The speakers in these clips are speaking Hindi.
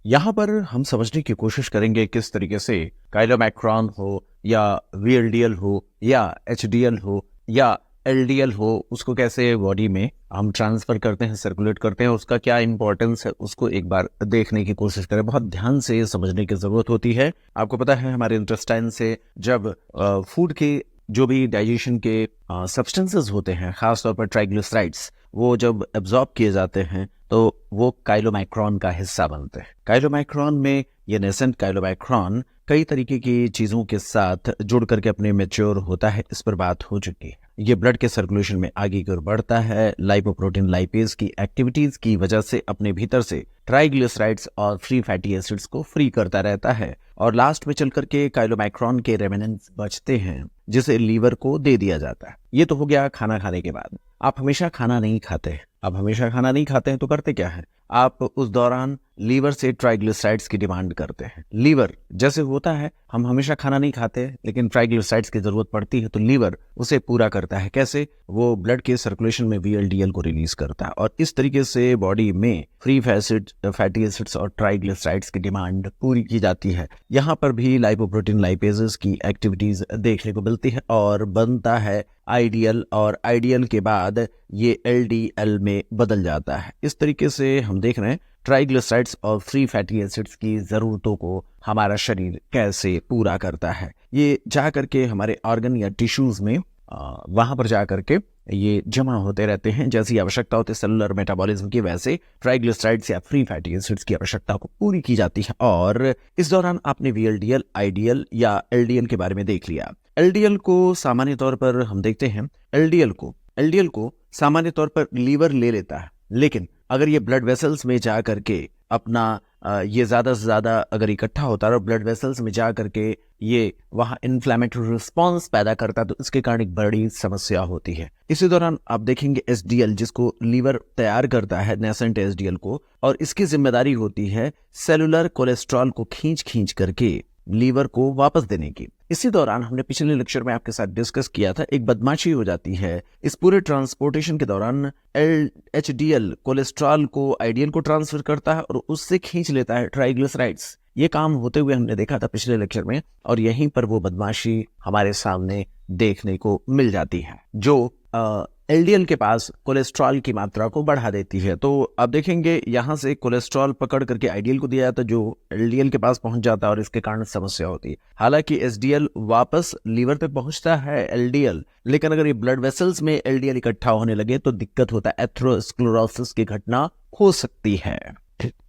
यहाँ पर हम समझने की कोशिश करेंगे किस तरीके से काइलोमैक्रॉन हो या वीएलडीएल हो या एचडीएल हो या एलडीएल हो, उसको कैसे बॉडी में हम ट्रांसफर करते हैं, सर्कुलेट करते हैं, उसका क्या इंपॉर्टेंस है, उसको एक बार देखने की कोशिश करें। बहुत ध्यान से समझने की जरूरत होती है। आपको पता है हमारे इंटेस्टाइन से जब फूड के जो भी डाइजेशन के सब्सटेंसेस होते हैं, खासतौर पर ट्राइग्लिसराइड्स, वो जब एब्जॉर्ब किए जाते हैं तो वो काइलोमैक्रॉन का हिस्सा बनते हैं। काइलोमैक्रॉन में ये नेसेंट काइलोमैक्रॉन कई तरीके की चीजों के साथ जुड़ करके अपने मेच्योर होता है। इस पर बात हो चुकी है। ये ब्लड के सर्कुलेशन में आगे की ओर बढ़ता है। लाइपोप्रोटीन लाइपेज की एक्टिविटीज की वजह से अपने भीतर से ट्राइग्लिसराइड्स और फ्री फैटी एसिड्स को फ्री करता रहता है और लास्ट में चल करके काइलोमैक्रॉन के रेमिनेंट्स बचते हैं जिसे लीवर को दे दिया जाता है। ये तो हो गया खाना खाने के बाद। आप हमेशा खाना नहीं खाते। आप हमेशा खाना नहीं खाते हैं तो करते क्या है, आप उस दौरान लीवर से ट्राइग्लिसराइड्स की डिमांड करते हैं। लीवर जैसे होता है, हम हमेशा खाना नहीं खाते लेकिन ट्राइग्लिसराइड्स की जरूरत पड़ती है तो लीवर उसे पूरा करता है। कैसे? वो ब्लड के सर्कुलेशन में वीएलडीएल को रिलीज करता है और इस तरीके से बॉडी में फ्री फैटी एसिड्स और ट्राइग्लिसराइड्स की डिमांड पूरी की जाती है। यहाँ पर भी लाइपोप्रोटीन लाइपेजेस की एक्टिविटीज देखने को मिलती है और बनता है आईडीएल, और आईडीएल के बाद ये एलडीएल में बदल जाता है। इस तरीके से हम देख रहे हैं ट्राइग्लिसराइड्स और फ्री फैटी एसिड्स की जरूरतों को हमारा शरीर कैसे पूरा करता है। ये जा करके हमारे ऑर्गन या टिश्यूज में वहां पर जा करके ये जमा होते रहते हैं। जैसी आवश्यकता होती है सेलुलर मेटाबॉलिज्म की, वैसे ट्राइग्लिसराइड्स या फ्री फैटी एसिड्स की आवश्यकता को पूरी की जाती है। और इस दौरान आपने वीएलडीएल, आईडीएल या एलडीएल के बारे में देख लिया। एलडीएल को सामान्य तौर पर हम देखते हैं, एलडीएल को सामान्य तौर पर लीवर ले लेता है, लेकिन अगर ये ब्लड वेसल्स में जा करके अपना ये ज्यादा से ज्यादा अगर इकट्ठा होता है और ब्लड वेसल्स में जा करके ये वहां इन्फ्लेमेटरी रिस्पॉन्स पैदा करता है तो इसके कारण एक बड़ी समस्या होती है। इसी दौरान आप देखेंगे एसडीएल, जिसको लीवर तैयार करता है, नेसेंट एसडीएल को, और इसकी जिम्मेदारी होती है सेलुलर कोलेस्ट्रॉल को खींच खींच करके लीवर को वापस देने की। इसी दौरान हमने पिछले लेक्चर में आपके साथ डिस्कस किया था, एक बदमाशी हो जाती है इस पूरे ट्रांसपोर्टेशन के दौरान। एचडीएल कोलेस्ट्रॉल को आईडीएल को ट्रांसफर करता है और उससे खींच लेता है ट्राइग्लिसराइड्स। ये काम होते हुए हमने देखा था पिछले लेक्चर में, और यहीं पर वो बदमाशी हमारे सामने देखने को मिल जाती है जो एलडीएल के पास कोलेस्ट्रॉल की मात्रा को बढ़ा देती है। तो अब देखेंगे यहां से कोलेस्ट्रॉल पकड़ करके आईडीएल को दिया जाता है जो एलडीएल के पास पहुंच जाता है और इसके कारण समस्या होती है। हालांकि एसडीएल वापस लीवर तक पहुंचता है एलडीएल, लेकिन अगर ये ब्लड वेसल्स में एलडीएल इकट्ठा होने लगे तो दिक्कत होता है, एथेरोस्क्लेरोसिस की घटना हो सकती है।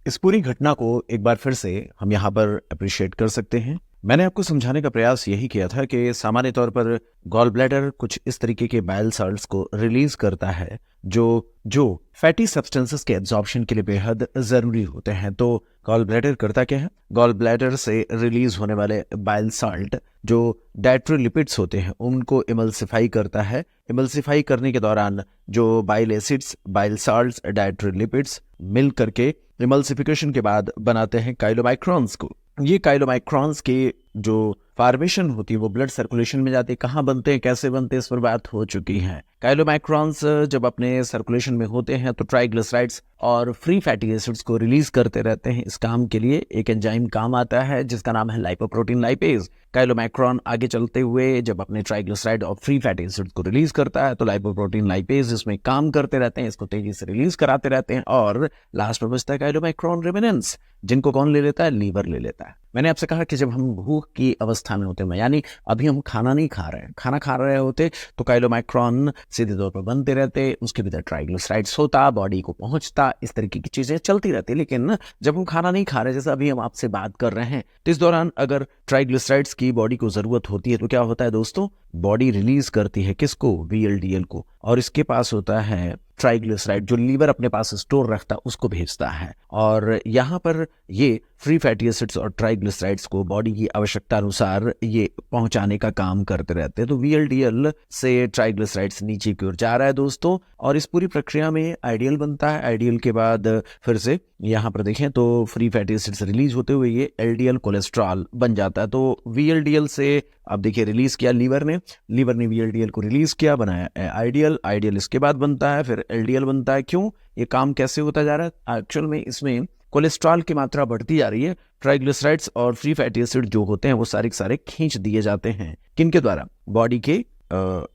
इस पूरी घटना को एक बार फिर से हम यहाँ पर अप्रिशिएट कर सकते हैं। मैंने आपको समझाने का प्रयास यही किया था कि सामान्य तौर पर गॉल ब्लैडर कुछ इस तरीके के बाइल सॉल्ट्स को रिलीज करता है जो फैटी सब्सटेंसेस के एब्जॉर्प्शन के लिए बेहद जरूरी होते हैं। तो गॉल ब्लैडर करता क्या है? गॉल ब्लैडर से रिलीज होने वाले बाइल सॉल्ट जो डाइटरी लिपिड्स होते हैं उनको इमल्सिफाई करता है। इमल्सिफाई करने के दौरान जो bile acids, bile salts, dietary lipids मिल करके इमल्सिफिकेशन के बाद बनाते हैं काइलोमाइक्रॉन्स को। ये काइलोमाइक्रॉन्स के जो फॉर्मेशन होती है वो ब्लड सर्कुलेशन में जाती है। कहाँ बनते हैं, कैसे बनते हैं, इस पर बात हो चुकी है। काइलोमाइक्रॉन्स जब अपने सर्कुलेशन में होते हैं तो ट्राइग्लिसराइड्स और फ्री फैटी एसिड्स को रिलीज करते रहते हैं। इस काम के लिए एक एंजाइम काम आता है जिसका नाम है लाइपोप्रोटीन लाइपेज। काइलोमैक्रॉन आगे चलते हुए जब अपने ट्राइग्लिसराइड और फ्री फैटी एसिड्स को रिलीज करता है तो लाइपोप्रोटीन लाइपेज इसमें काम करते रहते हैं, इसको तेजी से रिलीज कराते रहते हैं और लास्ट में बचता है काइलोमैक्रॉन रेमिनेंट्स, जिनको कौन ले लेता है? लीवर ले लेता है। मैंने आपसे कहा कि जब हम भूख की अवस्था में होते हैं, यानी अभी हम खाना नहीं खा रहे हैं, खाना खा रहे होते तो काइलोमैक्रॉन सीधे तौर पर बनते रहते, उसके भीतर ट्राइग्लिसराइड्स होता, बॉडी को पहुंचता, इस तरीके की चीजें चलती रहती। लेकिन जब हम खाना नहीं खा रहे, जैसे अभी हम आपसे बात कर रहे हैं, तो इस दौरान अगर ट्राइग्लिसराइड्स की बॉडी को जरूरत होती है तो क्या होता है दोस्तों? बॉडी रिलीज करती है किसको? वीएलडीएल को, और इसके पास होता है ट्राइग्लिसराइड जो लीवर अपने पास स्टोर रखता है उसको भेजता है। और यहाँ पर ये फ्री फैटी एसिड्स और ट्राइग्लिसराइड्स को बॉडी की आवश्यकता अनुसार ये पहुंचाने का काम करते रहते हैं। तो वीएलडीएल से ट्राइग्लिसराइड्स नीचे की ओर जा रहा है दोस्तों, और इस पूरी प्रक्रिया में आईडीएल बनता है। आईडीएल के बाद फिर से यहाँ पर देखें तो फ्री फैटी एसिड्स रिलीज होते हुए ये एलडीएल कोलेस्ट्रॉल बन जाता है। तो वीएलडीएल से अब देखिए रिलीज किया लीवर ने वीएलडीएल को रिलीज किया, बनाया आईडीएल इसके बाद बनता है, फिर एलडीएल बनता है। क्यों? ये काम कैसे होता जा रहा है? एक्चुअल में इसमें कोलेस्ट्रॉल की मात्रा बढ़ती जा रही है, ट्राइग्लिसराइड्स और फ्री फैटी एसिड जो होते हैं वो सारे के सारे खींच दिए जाते हैं। किनके द्वारा? बॉडी के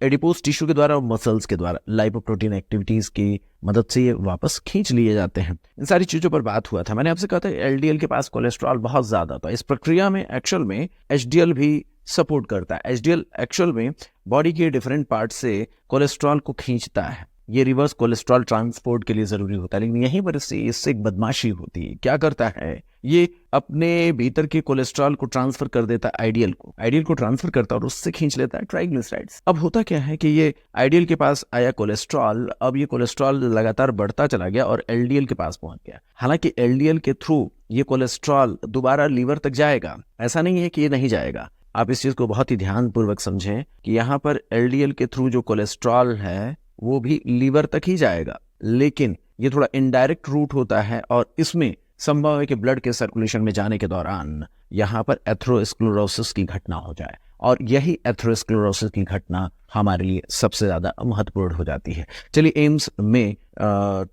एडिपोज टिश्यू के द्वारा और मसल्स के द्वारा लाइपोप्रोटीन एक्टिविटीज की मदद से ये वापस खींच लिए जाते हैं। इन सारी चीजों पर बात हुआ था, मैंने आपसे कहा था एलडीएल के पास कोलेस्ट्रॉल बहुत ज्यादा था। इस प्रक्रिया में एक्चुअल में एचडीएल भी सपोर्ट करता है। एचडीएल एक्चुअल में बॉडी के डिफरेंट पार्ट से कोलेस्ट्रॉल को खींचता है। ये रिवर्स कोलेस्ट्रॉल ट्रांसपोर्ट के लिए जरूरी होता है, लेकिन यहीं पर इससे एक बदमाशी होती है। क्या करता है ये? अपने भीतर के कोलेस्ट्रॉल को ट्रांसफर कर देता है आइडियल को ट्रांसफर करता है और उससे खींच लेता है ट्राइग्लिसराइड्स। अब होता क्या है कि ये आइडियल के पास आया कोलेस्ट्रॉल, अब ये कोलेस्ट्रॉल लगातार बढ़ता चला गया और एलडीएल के पास पहुंच गया। हालांकि एलडीएल के थ्रू ये कोलेस्ट्रॉल दोबारा लीवर तक जाएगा, ऐसा नहीं है कि ये नहीं जाएगा। आप इस चीज को बहुत ही ध्यानपूर्वक समझें कि यहाँ पर एलडीएल के थ्रू जो कोलेस्ट्रॉल है वो भी लीवर तक ही जाएगा, लेकिन ये थोड़ा इनडायरेक्ट रूट होता है और इसमें संभव है कि ब्लड के सर्कुलेशन में जाने के दौरान यहाँ पर एथेरोस्क्लेरोसिस की घटना हो जाए, और यही एथेरोस्क्लेरोसिस की घटना हमारे लिए सबसे ज्यादा महत्वपूर्ण हो जाती है। चलिए, एम्स में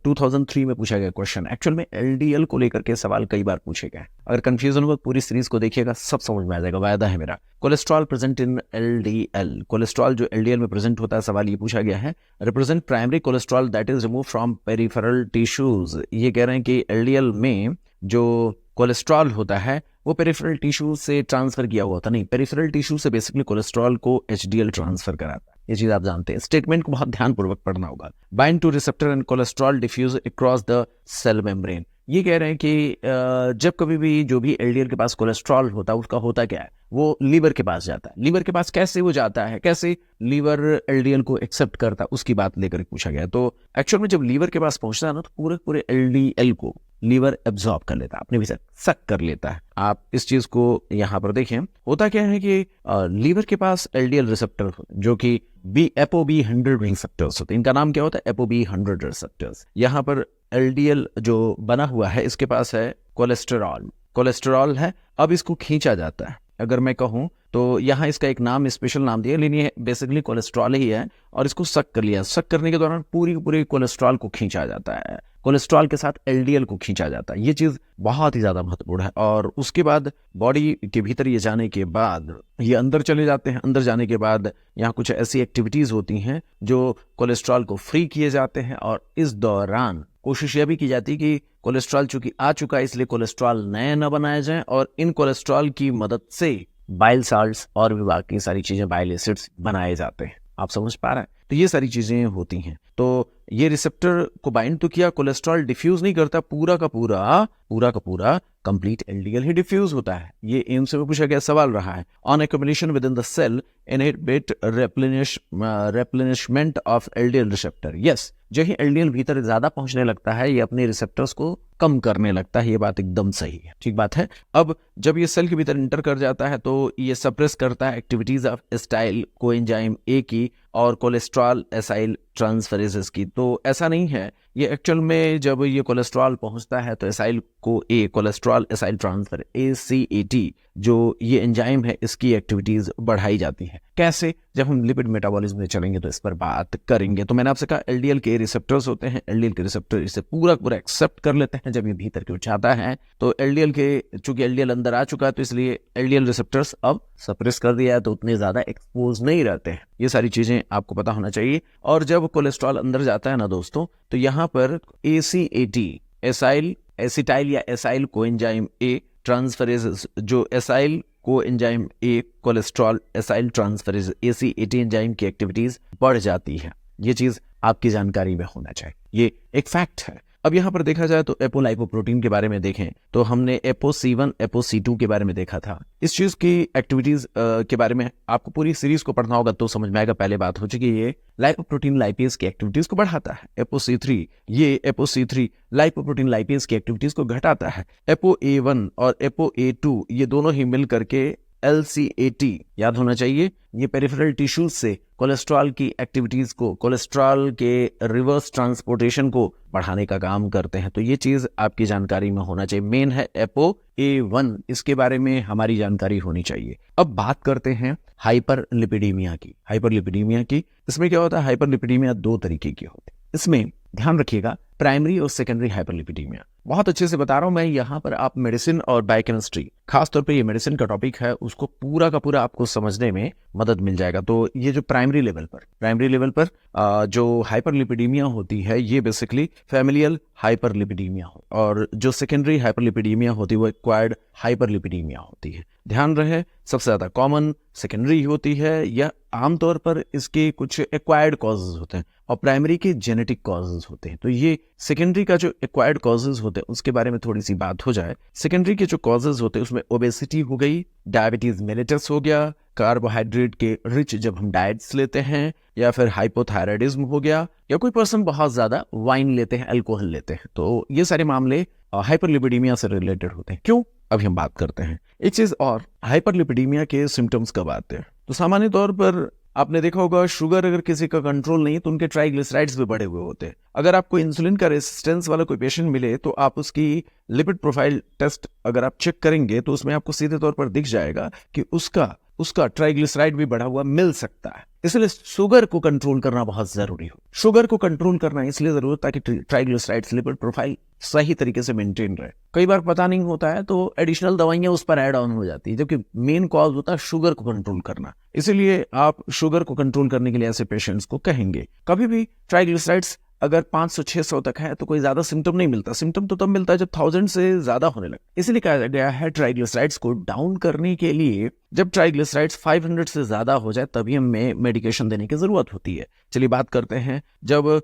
2003 में पूछा गया क्वेश्चन, एक्चुअल में एलडीएल को लेकर के सवाल कई बार पूछे गए। अगर कंफ्यूजन हो पूरी सीरीज को देखिएगा, सब समझ में आ जाएगा, वायदा है मेरा। Cholesterol present in LDL, cholesterol जो एलडीएल में प्रेजेंट होता है, सवाल ये पूछा गया है, represent primary cholesterol that is remove from peripheral tissues. ये कह रहे हैं कि एलडीएल में जो कोलेस्ट्रॉल होता है वो पेरिफेरल टिश्यू से ट्रांसफर किया हुआ होता नहीं, पेरिफेरल टिश्यू से बेसिकली कोलेस्ट्रॉल को एचडीएल ट्रांसफर कराता है। ये चीज आप जानते हैं। स्टेटमेंट को बहुत ध्यानपूर्वक पढ़ना होगा। Bind to receptor and cholesterol diffuse across the cell membrane. ये कह रहे हैं कि जब कभी भी जो भी एलडीएल के पास कोलेस्ट्रॉल होता है उसका होता क्या है, वो लीवर के पास जाता है। लीवर के पास कैसे वो जाता है, कैसे लीवर एलडीएल को एक्सेप्ट करता है, उसकी बात लेकर पूछा गया। तो एक्चुअल में जब लीवर के पास पहुंचता है ना, तो पूरे एलडीएल को लीवर एब्जॉर्ब कर लेता है, अपने भीतर सक कर लेता है। आप इस चीज को यहाँ पर देखें, होता क्या है कि लीवर के पास एलडीएल रिसेप्टर जो कि ApoB100 रिसेप्टर्स होते हैं। इनका नाम क्या होता है? ApoB100 receptors. यहाँ पर एलडीएल जो बना हुआ है इसके पास है कोलेस्टेरॉल है। अब इसको खींचा जाता है। अगर मैं कहूं तो यहाँ इसका एक नाम, स्पेशल नाम दिया, लेकिन ये बेसिकली कोलेस्ट्रॉल ही है, और इसको सक कर लिया। सक करने के दौरान पूरी कोलेस्ट्रॉल को खींचा जाता है, कोलेस्ट्रॉल के साथ एलडीएल को खींचा जाता है। ये चीज बहुत ही ज्यादा महत्वपूर्ण है। और उसके बाद बॉडी के भीतर ये जाने के बाद ये अंदर चले जाते हैं। अंदर जाने के बाद यहाँ कुछ ऐसी एक्टिविटीज होती हैं जो कोलेस्ट्रॉल को फ्री किए जाते हैं, और इस दौरान कोशिश यह भी की जाती है कि कोलेस्ट्रॉल चूंकि आ चुका है इसलिए कोलेस्ट्रॉल नए न बनाए जाएं, और इन कोलेस्ट्रॉल की मदद से बाइल साल्ट्स और भी बाकी सारी चीजें, बाइल एसिड्स बनाए जाते हैं। आप समझ पा रहे हैं? तो ये सारी चीजें होती हैं। तो ये रिसेप्टर को बाइंड तो किया, कोलेस्ट्रॉल डिफ्यूज नहीं करता, पूरा का पूरा कंप्लीट एलडीएल ही डिफ्यूज होता है। ये एम्स में पूछा गया सवाल रहा है। On accumulation within the cell inhibit replenishment of LDL receptor. Yes, जो ही एलडीएल भीतर ज्यादा पहुंचने लगता है ये अपने रिसेप्टर्स को कम करने लगता है। ये बात एकदम सही है, ठीक बात है। अब जब ये सेल के भीतर इंटर कर जाता है तो ये सप्रेस करता है activities of acetyl coenzyme A की और कोलेस्ट्रॉल एसाइल ट्रांसफरेजेस की। तो ऐसा नहीं है, ये एक्चुअल में जब ये कोलेस्ट्रॉल पहुंचता है तो एसाइल को कोलेस्ट्रॉल एसाइल ट्रांसफर ACAT जो ये एंजाइम है इसकी एक्टिविटीज बढ़ाई जाती है। कैसे? जब हम लिपिड मेटाबॉलिज्म में चलेंगे तो इस पर बात करेंगे। तो मैंने आपसे कहा एलडीएल के रिसेप्टर्स होते हैं, एलडीएल के रिसेप्टर इसे पूरा एक्सेप्ट कर लेते हैं। जब ये भीतर की ओर जाता है तो एलडीएल के, चूंकि एलडीएल अंदर आ चुका है तो इसलिए एलडीएल रिसेप्टर्स अब सप्रेस कर दिया है, तो उतने ज्यादा एक्सपोज नहीं रहते हैं। ये सारी चीजें आपको पता होना चाहिए। और जब कोलेस्ट्रॉल अंदर जाता है ना दोस्तों, तो यहाँ पर ACAT एसिटाइल या एसाइल कोएंजाइम ए ट्रांसफरेज, जो acyl coenzyme A cholesterol acyl transferase ACAT enzyme की एक्टिविटीज बढ़ जाती है। ये चीज आपकी जानकारी में होना चाहिए, ये एक फैक्ट है। अब यहाँ पर देखा जाए तो एपोलाइपोप्रोटीन के बारे में देखें तो हमने ApoC1 ApoC2 के बारे में देखा था। इस चीज की एक्टिविटीज के बारे में आपको पूरी सीरीज को पढ़ना होगा तो समझ में आएगा। पहले बात हो चुकी है, ये लाइपोप्रोटीन लाइपेज की एक्टिविटीज को बढ़ाता है। ApoC3 लाइपोप्रोटीन लाइपेज की एक्टिविटीज को घटाता है। ApoA1 और ApoA2 ये दोनों ही मिल करके LCAT, याद होना चाहिए, ये पेरिफेरल टिश्यूज से कोलेस्ट्रॉल की एक्टिविटीज को, कोलेस्ट्रॉल के रिवर्स ट्रांसपोर्टेशन को बढ़ाने का काम करते हैं। तो ये चीज आपकी जानकारी में होना चाहिए। मेन है ApoA1, इसके बारे में हमारी जानकारी होनी चाहिए। अब बात करते हैं हाइपरलिपिडीमिया की। इसमें क्या होता है? हाइपरलिपिडीमिया दो तरीके की होती है। इसमें ध्यान रखिएगा, प्राइमरी और सेकेंडरी हाइपरलिपिडीमिया। बहुत अच्छे से बता रहा हूँ मैं यहाँ पर। आप मेडिसिन और बायोकेमिस्ट्री, खासतौर पे ये मेडिसिन का टॉपिक है, उसको पूरा का पूरा आपको समझने में मदद मिल जाएगा। तो ये जो प्राइमरी लेवल पर जो हाइपरलिपिडीमिया होती है, ये बेसिकली फैमिलियल हाइपरलिपिडीमिया हो, और जो सेकेंडरी हाइपरलिपिडीमिया होती है वो एक्वायर्ड हाइपरलिपिडीमिया होती है। ध्यान रहे, सबसे ज्यादा कॉमन सेकेंडरी होती है, या आमतौर पर इसके कुछ एक्वायर्ड कॉजेज होते हैं और प्राइमरी के जेनेटिक कॉजेज होते हैं। तो ये सेकेंडरी का जो एक्वायर्ड कॉजेज होते हैं उसके बारे में थोड़ी सी बात हो जाए। सेकेंडरी के जो कॉजेज होते हैं उसमें ओबेसिटी हो गई, डायबिटीज मेलिटस हो गया, कार्बोहाइड्रेट के रिच जब हम डाइट्स लेते हैं, या फिर हाइपोथायराइडिज्म हो गया, या कोई पर्सन बहुत ज्यादा वाइन लेते हैं, अल्कोहल लेते हैं। तो ये सारे मामले हाइपरलिपिडीमिया से रिलेटेड होते हैं। क्यों, अभी हम बात करते हैं। एक चीज और, हाइपरलिपिडीमिया के सिम्टम्स कब आते हैं? तो सामान्य तौर पर आपने देखा होगा, शुगर अगर किसी का कंट्रोल नहीं है तो उनके ट्राइग्लिसराइड्स भी बढ़े हुए होते हैं। अगर आपको इंसुलिन का रेजिस्टेंस वाला कोई पेशेंट मिले तो आप उसकी लिपिड प्रोफाइल टेस्ट अगर आप चेक करेंगे तो उसमें आपको सीधे तौर पर दिख जाएगा कि उसका ट्राइग्लिसराइड भी बढ़ा हुआ मिल सकता है। इसलिए शुगर को कंट्रोल करना बहुत जरूरी हो। शुगर को कंट्रोल करना इसलिए जरूरी है ताकि ट्राइग्लिसराइड्स लिपिड प्रोफाइल सही तरीके से मेंटेन रहे। कई बार पता नहीं होता है तो एडिशनल दवाइयां उस पर ऐड ऑन हो जाती है, जबकि मेन कॉज होता है शुगर को कंट्रोल करना। इसीलिए आप शुगर को कंट्रोल करने के लिए ऐसे पेशेंट्स को कहेंगे, कभी भी ट्राइग्लिसराइड्स अगर 500-600 तक है तो कोई ज्यादा सिम्टम नहीं मिलता। सिम्टम तो तब मिलता है जब 1000 से ज्यादा होने लगे। इसलिए कहा गया है ट्राइग्लिसराइड्स को डाउन करने के लिए जब ट्राइग्लिसराइड्स 500 से ज्यादा हो जाए तभी हमें मेडिकेशन देने की जरूरत होती है। चलिए बात करते हैं, जब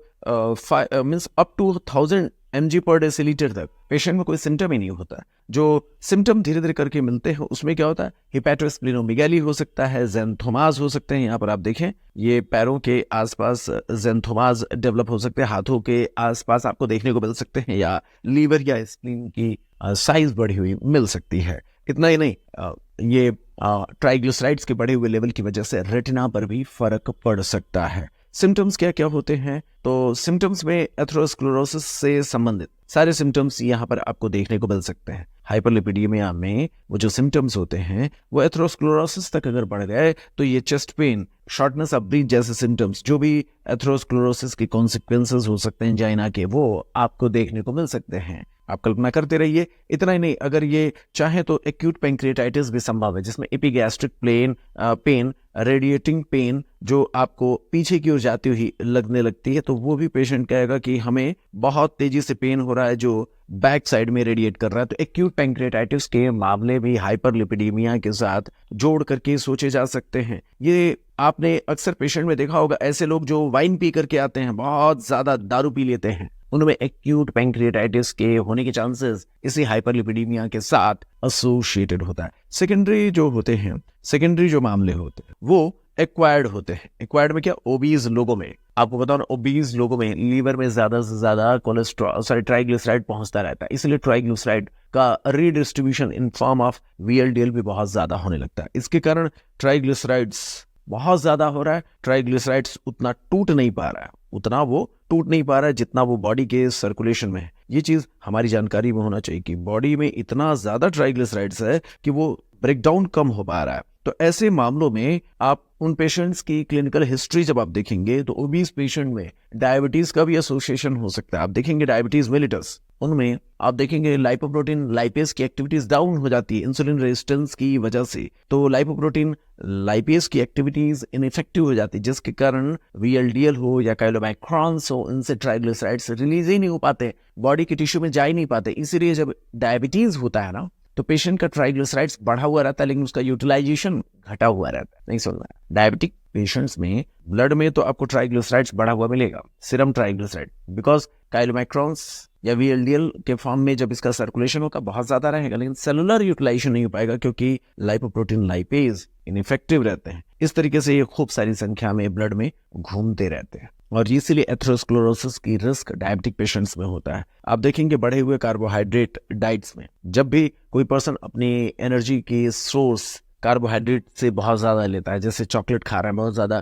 मींस अप टू 1000 mg पर डेसीलीटर तक पेशेंट में कोई सिम्टम ही नहीं होता। जो सिम्टम धीरे धीरे करके मिलते हैं उसमें क्या होता है, हिपैटोस्प्लीनोमेगाली हो सकता है, ज़ैंथोमास हो सकते हैं। यहाँ पर आप देखें, ये पैरों के आसपास ज़ैंथोमास डेवलप हो सकते हैं, हाथों के आसपास आपको देखने को मिल सकते हैं, या लीवर या स्प्लीन की साइज बढ़ी हुई मिल सकती है। इतना ही नहीं, ये ट्राइग्लिसराइड्स के बढ़े हुए लेवल की वजह से रेटिना पर भी फर्क पड़ सकता है। सिम्टम्स क्या क्या होते हैं? तो सिम्टम्स में एथेरोस्क्लेरोसिस से संबंधित सारे सिम्टम्स यहाँ पर आपको देखने को मिल सकते हैं। हाइपरलिपिडीमिया में वो जो सिम्टम्स होते हैं वो एथेरोस्क्लेरोसिस तक अगर बढ़ गए तो ये chest pain, shortness of breath जैसे सिम्टम्स, जो भी एथेरोस्क्लेरोसिस के कॉन्सिक्वेंसेस हो सकते हैं जाइना के, वो आपको देखने को मिल सकते हैं। आप कल्पना करते रहिए। इतना ही नहीं, अगर ये चाहे तो एक्यूट पैंक्रियाटाइटिस भी संभव है, जिसमें एपिगैस्ट्रिक पेन, रेडिएटिंग पेन जो आपको पीछे की ओर जाती हुई लगने लगती है, तो वो भी पेशेंट कहेगा कि हमें बहुत तेजी से पेन हो रहा है जो बैक साइड में रेडिएट कर रहा है। तो एक्यूट पैंक्रियाटाइटिस के मामले भी हाइपरलिपिडीमिया के साथ जोड़ करके सोचे जा सकते हैं। ये आपने अक्सर पेशेंट में देखा होगा, ऐसे लोग जो वाइन पी करके आते हैं, बहुत ज्यादा दारू पी लेते हैं, उनमें एक्यूट पैंक्रियाटाइटिस के होने के चांसेस इसी हाइपरलिपिडीमिया के साथ एसोसिएटेड होता है। सेकेंडरी जो मामले होते हैं वो एक्वायर्ड होते हैं। एक्वायर्ड में क्या, ओबीज लोगों में, आपको बताओ ना, ओबीज लोगों में लीवर में ज्यादा से ज्यादा ट्राइग्लिसराइड पहुंचता रहता है। इसलिए ट्राइग्लिसराइड का redistribution in form of VLDL भी बहुत ज्यादा होने लगता है। इसके कारण ट्राइग्लिसराइड्स बहुत ज्यादा हो रहा है। ट्राइग्लिसराइड्स उतना टूट नहीं पा रहा है जितना वो बॉडी के सर्कुलेशन में है। ये चीज हमारी जानकारी में होना चाहिए कि बॉडी में इतना ज्यादा ट्राइग्लिसराइड्स है कि वो ब्रेकडाउन कम हो पा रहा है। तो ऐसे मामलों में आप उन पेशेंट्स की क्लिनिकल हिस्ट्री जब आप देखेंगे तो ओबीज पेशेंट में डायबिटीज का भी एसोसिएशन हो सकता है। आप देखेंगे डायबिटीज मेलिटस, उनमें आप देखेंगे लाइपोप्रोटीन लाइपेज की एक्टिविटीज डाउन हो जाती है इंसुलिन रेजिस्टेंस की वजह से। तो लाइपोप्रोटीन लाइपेज की एक्टिविटीज इनइफेक्टिव हो जाती है, जिसके कारण वीएलडीएल हो या काइलोमाइक्रॉन्स हो, इनसे ट्राइग्लिसराइड्स रिलीज ही नहीं हो पाते, बॉडी के टिश्यू में जा ही नहीं पाते। इसीलिए जब डायबिटीज होता है ना तो पेशेंट का ट्राइग्लिसराइड्स बढ़ा हुआ रहता है लेकिन उसका यूटिलाइजेशन घटा हुआ रहता है। नहीं सुनना, डायबिटिक पेशेंट्स में ब्लड में तो आपको ट्राइग्लिसराइड्स बढ़ा हुआ मिलेगा, सीरम ट्राइग्लिसराइड, बिकॉज काइलोमाइक्रॉन्स या वीएलडीएल के फॉर्म में जब इसका सर्कुलेशन होगा बहुत ज्यादा रहेगा, लेकिन सेलुलर यूटिलाइजेशन नहीं हो पाएगा क्योंकि लाइपोप्रोटीन लाइपेज इनइफेक्टिव रहते हैं। इस तरीके से ये खूब सारी संख्या में ब्लड में घूमते रहते हैं और इसीलिए एथेरोस्क्लेरोसिस की रिस्क डायबिटिक पेशेंट्स में होता है। आप देखेंगे बढ़े हुए कार्बोहाइड्रेट डाइट्स में, जब भी कोई पर्सन अपनी एनर्जी की सोर्स कार्बोहाइड्रेट से बहुत ज्यादा लेता है, जैसे चॉकलेट खा रहे हैं, बहुत ज्यादा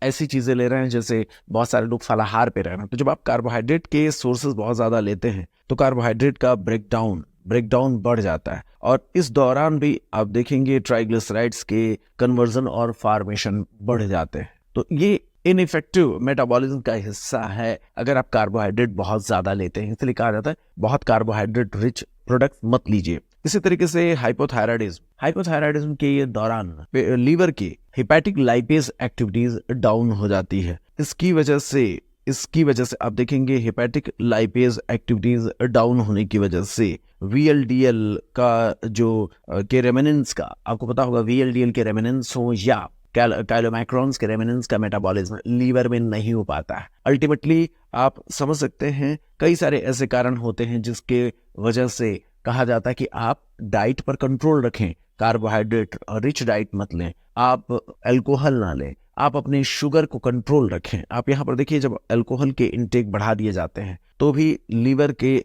ऐसी चीजें ले रहे हैं, जैसे बहुत सारे लोग फलाहार पे रह रहे हैं, तो जब आप कार्बोहाइड्रेट के सोर्सेज बहुत ज्यादा लेते हैं तो कार्बोहाइड्रेट का ब्रेकडाउन बढ़ जाता है और इस दौरान भी आप देखेंगे ट्राइग्लिसराइड्स के कन्वर्जन और फॉर्मेशन बढ़ जाते हैं। तो ये इनइफेक्टिव मेटाबॉलिज्म का हिस्सा है अगर आप कार्बोहाइड्रेट बहुत ज्यादा लेते हैं, इसलिए कहा जाता है बहुत कार्बोहाइड्रेट रिच प्रोडक्ट मत लीजिए। इसी तरीके से हाइपोथायराइडिज्म के दौरान लीवर की हेपेटिक लाइपेज एक्टिविटीज डाउन हो जाती है। इसकी वजह से आप देखेंगे हेपेटिक लाइपेज एक्टिविटीज डाउन होने की वजह से वीएलडीएल का जो के रेमिनेंस का, आपको पता होगा वीएलडीएल के रेमिनेंस हो या काइलोमैक्रॉन्स के रेमिनेंस का मेटाबॉलिज्म लीवर में नहीं हो पाता है। अल्टीमेटली आप समझ सकते हैं कई सारे ऐसे कारण होते हैं जिसके वजह से कहा जाता है कि आप डाइट पर कंट्रोल रखें, कार्बोहाइड्रेट रिच डाइट मत लें, आप अल्कोहल ना लें, आप अपने शुगर को कंट्रोल रखें। आप यहाँ पर देखिए जब अल्कोहल के इनटेक बढ़ा दिए जाते हैं तो भी लीवर के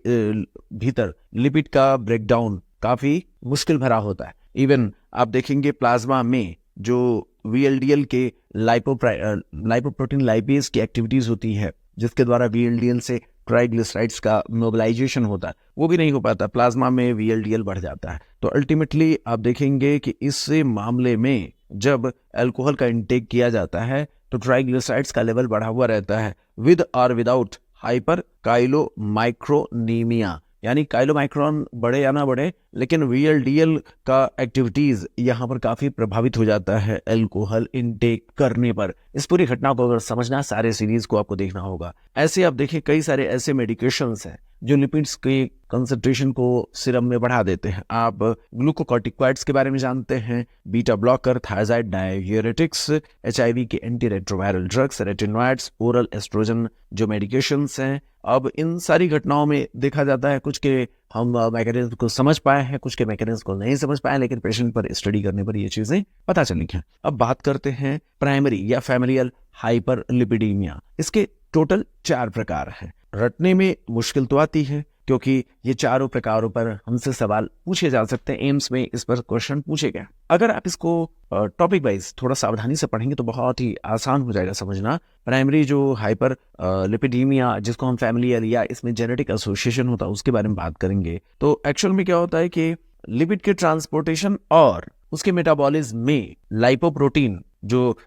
भीतर लिपिड का ब्रेकडाउन काफी मुश्किल भरा होता है। इवन आप देखेंगे प्लाज्मा में जो वीएलडीएल के लाइपोप्रोटीन लाइपेज की एक्टिविटीज होती है जिसके द्वारा वीएलडीएल से ट्राइग्लिसराइड्स का मोबिलाइजेशन होता है, वो भी नहीं हो पाता, प्लाज्मा में वीएलडीएल बढ़ जाता है। तो अल्टीमेटली आप देखेंगे कि इस मामले में जब अल्कोहल का इंटेक किया जाता है तो ट्राइग्लिसराइड्स का लेवल बढ़ा हुआ रहता है विद और विदाउट हाइपर काइलोमाइक्रोनीमिया, यानी काइलोमाइक्रोन बढ़े या ना बढ़े लेकिन वीएलडीएल का एक्टिविटीज यहाँ पर काफी प्रभावित हो जाता है अल्कोहल इनटेक करने पर। इस पूरी घटना को अगर समझना, सारे सीरीज को आपको देखना होगा। ऐसे आप देखिए कई सारे ऐसे मेडिकेशंस हैं जो लिपिड्स के कंसंट्रेशन को सीरम में बढ़ा देते हैं। आप ग्लूकोकॉर्टिकॉइड्स के बारे में जानते हैं, beta blocker, thyroid diuretics, HIV के anti retroviral drugs, retinoids, oral oestrogen जो मेडिकेशंस हैं। अब इन सारी घटनाओं में देखा जाता है कुछ के हम मैकेनिज्म को समझ पाए हैं, कुछ के मैकेनिज्म को नहीं समझ पाए, लेकिन पेशेंट पर स्टडी करने पर ये चीजें पता चली हैं। अब बात करते हैं प्राइमरी या फैमिलियल हाइपरलिपिडीमिया। इसके टोटल 4 प्रकार हैं। रटने में मुश्किल तो आती है क्योंकि ये चारों प्रकारों पर हमसे सवाल पूछे जा सकते हैं, एम्स में इस पर क्वेश्चन पूछे गए। अगर आप इसको टॉपिक वाइज थोड़ा सावधानी से पढ़ेंगे तो बहुत ही आसान हो जाएगा समझना। प्राइमरी जो हाइपर लिपिडीमिया जिसको हम फैमिलियल या इसमें जेनेटिक एसोसिएशन होता है उसके बारे में बात करेंगे तो एक्चुअल में क्या होता है कि लिपिड के ट्रांसपोर्टेशन और उसके मेटाबॉलिज्म में लाइपोप्रोटीन जो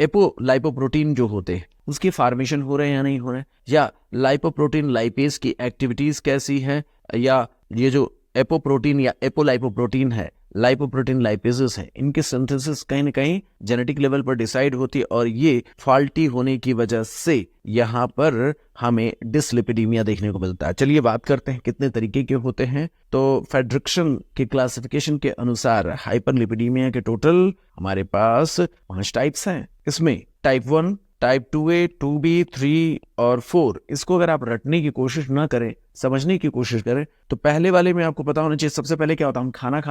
एपोलाइपोप्रोटीन जो होते हैं उसकी फॉर्मेशन हो रहे हैं या नहीं हो रहे हैं, या लाइपोप्रोटीन लाइपेज की एक्टिविटीज कैसी है, या ये जो एपोप्रोटीन या एपोलाइपोप्रोटीन है, लाइपोप्रोटीन लाइपेजेस है, इनके सिंथेसिस कहीं ना कहीं जेनेटिक लेवल पर डिसाइड होती है और ये फॉल्टी होने की वजह से यहाँ पर हमें डिसलिपिडीमिया देखने को मिलता है। चलिए बात करते हैं कितने तरीके के होते हैं। तो फेड्रिक्सन के क्लासिफिकेशन के अनुसार हाइपरलिपिडीमिया के टोटल हमारे पास 5 टाइप्स हैं। इसमें टाइप 1, टाइप 2A, 2B, 3 और 4, इसको अगर आप रटने की कोशिश ना करें, समझने की कोशिश करें तो पहले वाले में आपको पता होना चाहिए सबसे पहले क्या होता है, हम खाना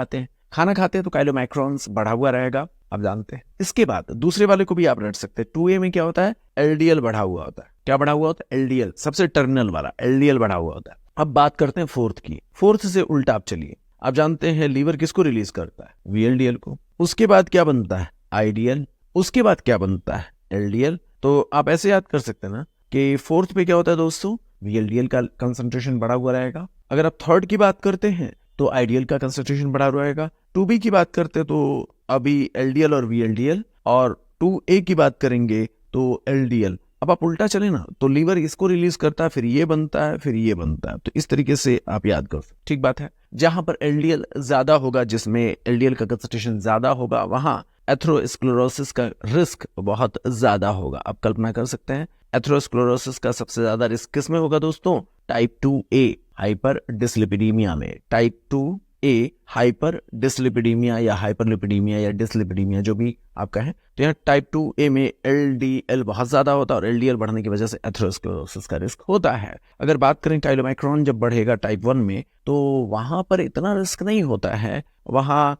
खाते हैं तो काइलोमैक्रॉन्स बढ़ा हुआ रहेगा, आप जानते हैं। इसके बाद दूसरे वाले को भी आप रट सकते हैं। 2A में क्या होता है, एलडीएल बढ़ा हुआ होता है। क्या बढ़ा हुआ होता है, एलडीएल, सबसे टर्मिनल वाला एलडीएल बढ़ा हुआ होता है। अब बात करते हैं 4th की। 4th से उल्टा आप चलिए, आप जानते हैं लीवर किसको रिलीज करता है, वीएलडीएल को। उसके बाद क्या बनता है, आईडीएल। उसके बाद क्या बनता है, एलडीएल। तो आप ऐसे याद कर सकते हैं ना कि 4th पे क्या होता है दोस्तों, वीएलडीएल का कंसंट्रेशन बढ़ा हुआ रहेगा। अगर आप 3rd की बात करते हैं तो आईडीएल का कंसंट्रेशन बढ़ा रहेगा। 2B की बात करते हैं तो अभी एलडीएल और वीएलडीएल, और 2A की बात करेंगे तो एलडीएल। अब आप उल्टा चले ना तो लीवर इसको रिलीज करता है, फिर ये बनता है, फिर ये बनता है। तो इस तरीके से आप याद कर सकते, ठीक बात है। जहां पर एलडीएल ज्यादा होगा, जिसमें एलडीएल का कंसंट्रेशन ज्यादा होगा, वहां एथेरोस्क्लेरोसिस का रिस्क बहुत ज्यादा होगा। आप कल्पना कर सकते हैं एथेरोस्क्लेरोसिस का सबसे ज्यादा रिस्क किस में होगा दोस्तों, टाइप 2A हाइपर डिसलिपिडीमिया में। टाइप 2A हाइपर डिसलिपिडीमिया या हाइपरलिपिडीमिया या डिसलिपिडीमिया जो भी आप कहें, तो यहाँ टाइप 2A में एलडीएल बहुत ज्यादा होता है और एलडीएल बढ़ने की वजह से एथेरोस्क्लेरोसिस का रिस्क होता है। अगर बात करें काइलोमाइक्रोन जब बढ़ेगा टाइप 1 में तो वहां पर इतना रिस्क नहीं होता है, वहां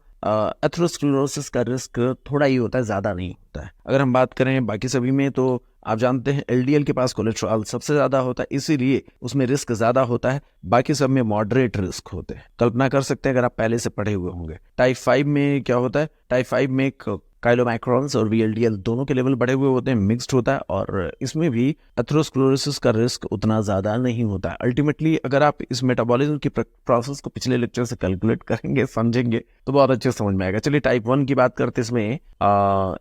एथेरोस्क्लेरोसिस का रिस्क थोड़ा ही होता है, ज्यादा नहीं होता है। अगर हम बात करें बाकी सभी में तो आप जानते हैं एलडीएल के पास कोलेस्ट्रॉल सबसे ज्यादा होता है, इसीलिए उसमें रिस्क ज्यादा होता है। बाकी सब में मॉडरेट रिस्क होते हैं। कल्पना कर सकते हैं अगर आप पहले से पढ़े हुए होंगे। टाइप 5 में क्या होता है, टाइप 5 में काइलोमाइक्रॉन्स और वीएलडीएल दोनों के लेवल बढ़े हुए होते हैं, मिक्स्ड होता है, और इसमें भी एथेरोस्क्लेरोसिस का रिस्क उतना ज़्यादा नहीं होता है। अल्टीमेटली अगर आप इस मेटाबॉलिज्म की प्रोसेस को पिछले लेक्चर से कैलकुलेट करेंगे, समझेंगे, तो बहुत अच्छे से समझ में आएगा। चलिए टाइप 1 की बात करते हैं। इसमें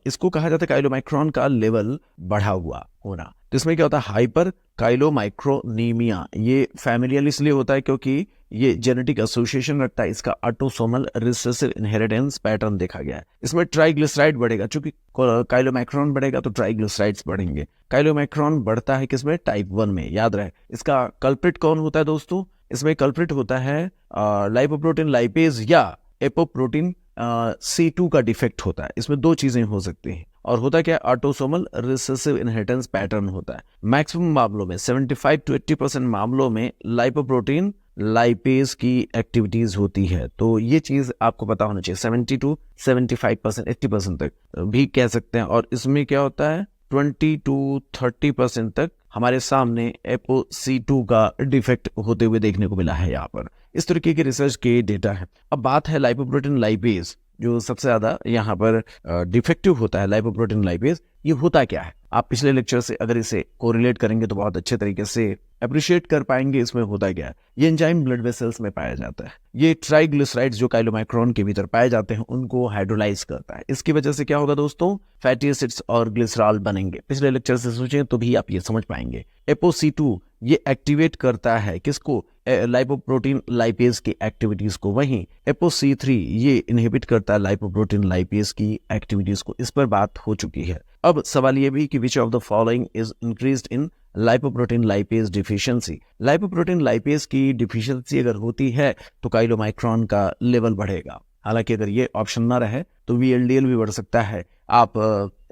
इसको कहा जाता है काइलोमाइक्रॉन का लेवल बढ़ा हुआ होना। तो इसमें क्या होता है, हाइपर काइलोमाइक्रोनीमिया। ये फैमिलियल इसलिए होता है क्योंकि ये जेनेटिक एसोसिएशन रखता है, इसका ऑटोसोमल रिसेसिव इनहेरिटेंस पैटर्न देखा गया है। इसमें ट्राइग्लिसराइड बढ़ेगा, चूंकि काइलोमाइक्रॉन बढ़ेगा तो ट्राइग्लिसराइड्स बढ़ेंगे। काइलोमाइक्रॉन बढ़ता है किसमें, टाइप 1 में, याद रहे। इसका कल्प्रिट कौन होता है दोस्तों, इसमें कल्प्रिट होता है लाइपोप्रोटीन लाइपेज या एपोप्रोटीन C2 का डिफेक्ट होता है। इसमें दो चीजें हो सकती हैं, और होता क्या है, ऑटोसोमल रिसेसिव इनहेरिटेंस पैटर्न होता है। मैक्सिमम मामलों में 75 to 80% मामलों में लाइपोप्रोटीन लाइपेज की एक्टिविटीज होती है। तो ये चीज आपको पता होना चाहिए, 70 to 75%, 80% तक भी कह सकते हैं। और इसमें क्या होता है, 20 to 30% तक हमारे सामने ApoC2 का डिफेक्ट होते हुए देखने को मिला है यहाँ पर। इस तरीके के रिसर्च के डेटा है। अब बात है लाइपोप्रोटीन लाइपेज, जो सबसे ज्यादा यहाँ पर डिफेक्टिव होता है। लाइपोप्रोटीन लाइपेज ये होता क्या है, आप पिछले लेक्चर से अगर इसे कोरिलेट करेंगे तो बहुत अच्छे तरीके से अप्रिशिएट कर पाएंगे इसमें होता क्या है। ये एंजाइम ब्लड वेसल्स में पाया जाता है। ये ट्राइग्लिसराइड्स जो काइलोमाइक्रॉन के भीतर पाए जाते हैं उनको हाइड्रोलाइज करता है। इसकी वजह से क्या होगा दोस्तों, फैटी एसिड्स और ग्लिसरॉल बनेंगे। पिछले लेक्चर से सोचें तो भी आप ये समझ पाएंगे। ApoC2 ये एक्टिवेट करता है किसको, लाइपोप्रोटीन लाइपेज की एक्टिविटीज को। वहीं ApoC3 ये इनहिबिट करता है लाइपोप्रोटीन लाइपेज की एक्टिविटीज को। इस पर बात हो चुकी है। अब सवाल ये भी कि विच of the following is increased in lipoprotein lipase deficiency. Lipoprotein lipase की डिफिशियंसी अगर होती है तो काइलोमाइक्रॉन का लेवल बढ़ेगा। हालांकि अगर ये ऑप्शन ना रहे तो VLDL भी बढ़ सकता है। आप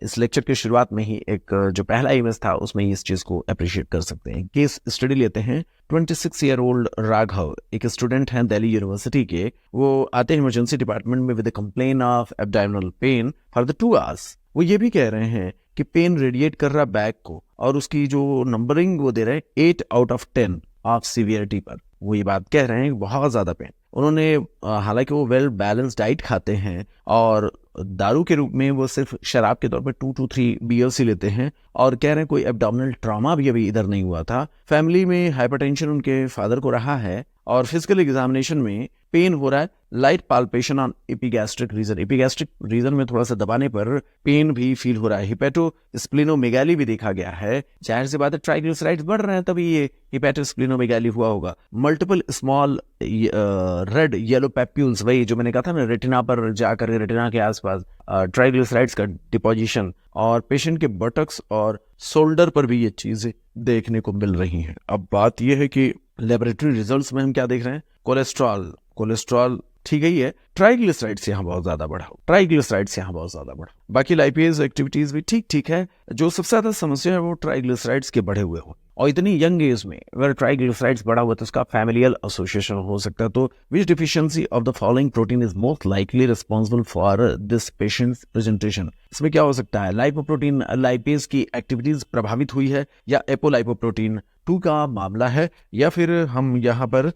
इस लेक्चर की शुरुआत में ही एक जो पहला इमेज था उसमें इस चीज को अप्रिशिएट कर सकते हैं। केस स्टडी लेते हैं। 26 ईयर ओल्ड राघव एक स्टूडेंट हैं दिल्ली यूनिवर्सिटी के। वो आते हैं इमरजेंसी डिपार्टमेंट में with the complain of abdominal pain for the 2 hours। वो ये भी कह रहे हैं कि पेन रेडिएट कर रहा बैक को, और उसकी जो नंबरिंग वो दे रहे हैं 8 out of 10 ऑफ सीवियरिटी पर। वो ये बात कह रहे हैं बहुत ज्यादा पेन। उन्होंने हालांकि वो वेल बैलेंस डाइट खाते हैं और दारू के रूप में वो सिर्फ शराब के तौर पर 2 to 3 बियर्स ही लेते हैं, और कह रहे हैं कोई एब्डोमिनल ट्रॉमा भी अभी इधर नहीं हुआ था। फैमिली में हाइपरटेंशन उनके फादर को रहा है, और फिजिकल एग्जामिनेशन में पेन हो रहा है, light palpation on epigastric region. Epigastric region में थोड़ा सा दबाने पर पेन भी फील हो रहा है। हिपैटोस्प्लिनोमेगाली भी देखा गया है। जाहिर सी बात है ट्राइग्लिसराइड्स बढ़ रहे हैं तभी ये हिपैटोस्प्लिनोमेगाली हुआ होगा। Multiple small red yellow papules, वही जो मैंने कहा था ना, रेटिना पर जाकर रेटिना के आसपास ट्राइग्लिसराइड्स का डिपोजिशन, और पेशेंट के बटक्स और शोल्डर पर भी ये चीजें देखने को मिल रही हैं। अब बात यह है कि लेबोरेटरी रिजल्ट्स में हम क्या देख रहे हैं, कोलेस्ट्रॉल ठीक ही है, ट्राइग्लिसराइड्स यहाँ बहुत ज्यादा बढ़ा। बाकी लाइपेज एक्टिविटीज भी ठीक है। जो सबसे ज्यादा समस्या है वो ट्राइग्लिसराइड्स के बढ़े हुए हो, और इतनी यंग एज में अगर ट्राइग्लिसराइड्स बढ़ा हुआ तो उसका फैमिलियल एसोसिएशन हो सकता है। तो which deficiency of the following protein is most likely responsible for this patient's presentation. इसमें क्या हो सकता है, लाइपोप्रोटीन लाइपेज की एक्टिविटीज प्रभावित हुई है, या एपोलाइपोप्रोटीन 2 का मामला है, या फिर हम यहाँ पर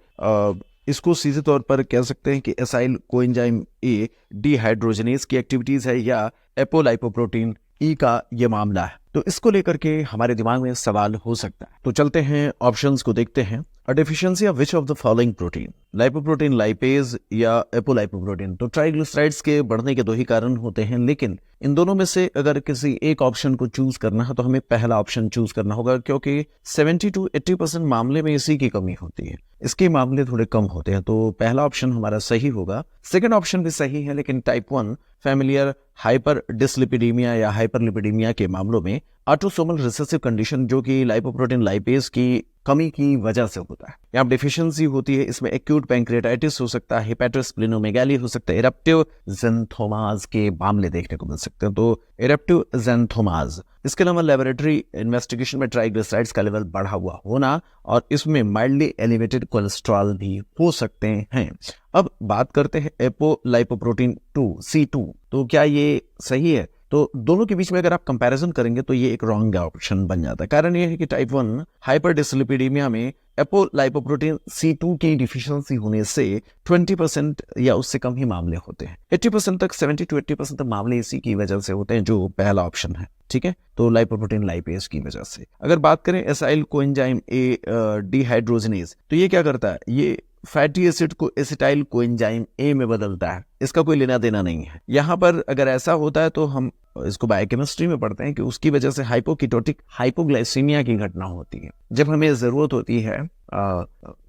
इसको सीधे तौर पर कह सकते हैं कि एसाइल कोएंजाइम ए डिहाइड्रोजनेज की एक्टिविटीज है, या एपोलाइपोप्रोटीन ई का ये मामला है। तो इसको लेकर के हमारे दिमाग में सवाल हो सकता है। तो चलते हैं ऑप्शंस को देखते हैं। अ deficiency of which of the following protein, lipoprotein lipase या एपोलाइपोप्रोटीन। तो ट्राइग्लिसराइड्स के बढ़ने के 2 ही कारण होते हैं, लेकिन इन दोनों में से अगर किसी एक ऑप्शन को चूज करना है तो हमें पहला ऑप्शन चूज करना होगा, क्योंकि 70 to 80% मामले में इसी की कमी होती है, इसके मामले थोड़े कम होते हैं। तो पहला ऑप्शन हमारा सही होगा। सेकंड ऑप्शन भी सही है, लेकिन टाइप 1 फैमिलियर हाइपर डिसलिपिडीमिया या हाइपरलिपिडीमिया के मामलों में ऑटोसोमल रिसेसिव कंडीशन, जो कि लाइपोप्रोटीन लाइपेज की कमी की वजह से होता है, यहाँ डिफिशियंसी होती है। इसमें एक्यूट पैंक्रियाटाइटिस हो सकता है, हिपैटोस्प्लिनोमेगाली हो सकता है, इरप्टिव ज़ैंथोमास के मामले देखने को मिल सकते हैं। तो इरप्टिव ज़ैंथोमास। इसके अलावा लेबोरेटरी इन्वेस्टिगेशन में ट्राइग्लिसराइड्स का लेवल बढ़ा हुआ होना, और इसमें माइल्डली एलिवेटेड कोलेस्ट्रॉल भी हो सकते हैं। अब बात करते हैं एपोलाइपोप्रोटीन 2 C2। तो क्या ये सही है? तो दोनों के बीच में अगर आप कंपैरिजन करेंगे तो ये एक रॉन्ग ऑप्शन बन जाता है। कारण ये है कि टाइप 1 हाइपरडिस्लिपिडीमिया में एपोलाइपोप्रोटीन C2 की डिफिशियंसी होने से 20% या उससे कम ही मामले होते हैं। 80% तक 70 to 80% तक मामले इसी की वजह से होते हैं, जो पहला ऑप्शन है। ठीक है, तो लाइपोप्रोटीन लाइपेज की वजह से। अगर बात करें एसाइल कोएंजाइम ए डिहाइड्रोजनेज, तो ये क्या करता है, ये फैटी एसिड को एसिटाइल कोएंजाइम ए में बदलता है। इसका कोई लेना देना नहीं है। यहाँ पर अगर ऐसा होता है तो हम इसको बायोकेमिस्ट्री में पढ़ते हैं कि उसकी वजह से हाइपोकीटोटिक हाइपोग्लाइसीमिया की घटना होती है। जब हमें जरूरत होती है,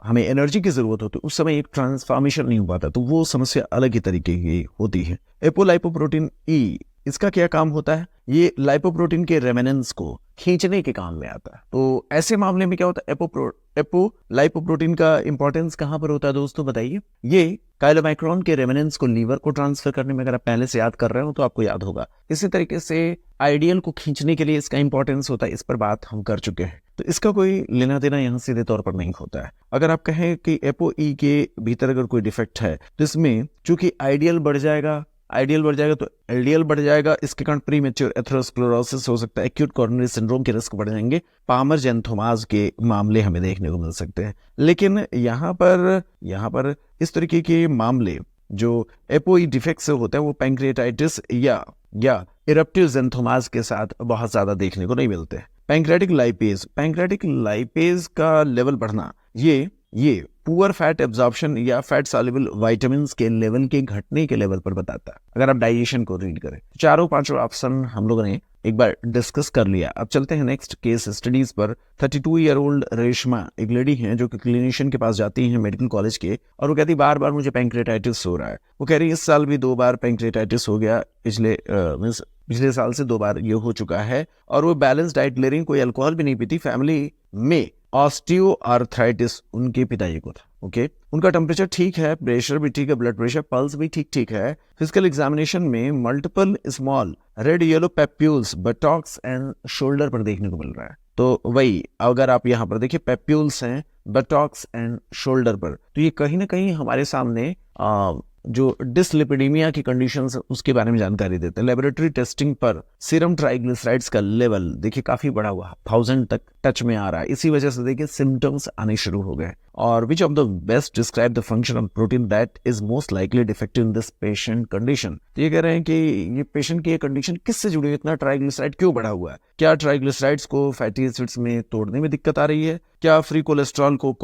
हमें एनर्जी की जरूरत होती है, उस समय एक ट्रांसफॉर्मेशन नहीं हो पाता, तो वो समस्या अलग ही तरीके की होती है। एपोलाइपोप्रोटीन ई, इसका क्या काम होता है, ये लाइपोप्रोटीन के रेमेनेंस को खींचने के काम में आता है। तो ऐसे मामले में क्या होता है, एपोलाइपोप्रोटीन का इंपॉर्टेंस कहां पर होता है दोस्तों, बताइए। ये काइलोमाइक्रोन के रेमेनेंस को लीवर को ट्रांसफर करने में, अगर आप पहले से याद कर रहे हो तो आपको याद होगा। इसी तरीके से आइडियल को खींचने के लिए इसका इंपॉर्टेंस होता है, इस पर बात हम कर चुके हैं। तो इसका कोई लेना देना यहाँ सीधे तौर पर नहीं होता है। अगर आप कहें कि एपो ई के भीतर अगर कोई डिफेक्ट है तो इसमें चूंकि आइडियल बढ़ जाएगा तो एलडीएल बढ़ जाएगा, इसके कारण प्रीमेच्योर एथेरोस्क्लेरोसिस हो सकता है, एक्यूट कोरोनरी सिंड्रोम के रिस्क बढ़ जाएंगे, पामर जेंथोमास के मामले हमें देखने को मिल सकते हैं। लेकिन यहाँ पर इस तरीके के मामले जो एपोई डिफेक्ट से होता है वो पैंक्रियाटाइटिस या इरप्टिव जेंथोमास के साथ बहुत ज्यादा देखने को नहीं मिलते। पैंक्रियाटिक लाइपेज का लेवल बढ़ना, ये पुअर फैट एब्जॉर्प्शन या फैट सॉल्युबल विटामिन्स के लेवल के घटने के लेवल पर बताता है। अगर आप डाइजेशन को रीड करें, चारों पांचों ऑप्शन हम लोगों ने एक बार डिस्कस कर लिया। अब चलते हैं नेक्स्ट केस स्टडीज पर। 32 ईयर ओल्ड रेशमा एक लेडी है जो कि क्लिनिशियन के पास जाती है मेडिकल कॉलेज के, और वो कहती है बार बार मुझे पैंक्रियाटाइटिस हो रहा है। वो कह रही है इस साल भी 2 बार पैंक्रियाटाइटिस हो गया, पिछले साल से 2 बार ये हो चुका है, और वो बैलेंस डाइट ले रही, कोई अल्कोहल भी नहीं पीती। फैमिली में ऑस्टियोआर्थराइटिस उनके पिताजी को था। ओके, उनका टेम्परेचर ठीक है, प्रेशर भी ठीक है, ब्लड प्रेशर, पल्स भी ठीक है। फिजिकल एग्जामिनेशन में multiple small red yellow papules Botox and shoulder पर देखने को मिल रहा है। तो वही अगर आप यहाँ पर देखिए पेप्यूल्स हैं बटॉक्स एंड शोल्डर पर, तो ये कहीं ना कहीं हमारे सामने जो डिसलिपिडीमिया की कंडीशंस उसके बारे में जानकारी देते हैं। लेबोरेटरी टेस्टिंग पर सीरम ट्राइग्लिसराइड्स का लेवल देखिए काफी बढ़ा हुआ, 1000 तक टच में आ रहा है। इसी वजह से देखिए सिम्टम्स आने शुरू हो गए। और विच of the best describe the function of protein that is most likely defective in this patient condition. तो ये कह रहे हैं कि ये पेशेंट की कंडीशन किससे जुड़ी है, इतना ट्राइग्लिसराइड क्यों बढ़ा हुआ है? क्या ट्राइग्लिसराइड्स को फैटी एसिड्स में तोड़ने में दिक्कत आ रही है? क्या फ्री कोलेस्ट्रॉल को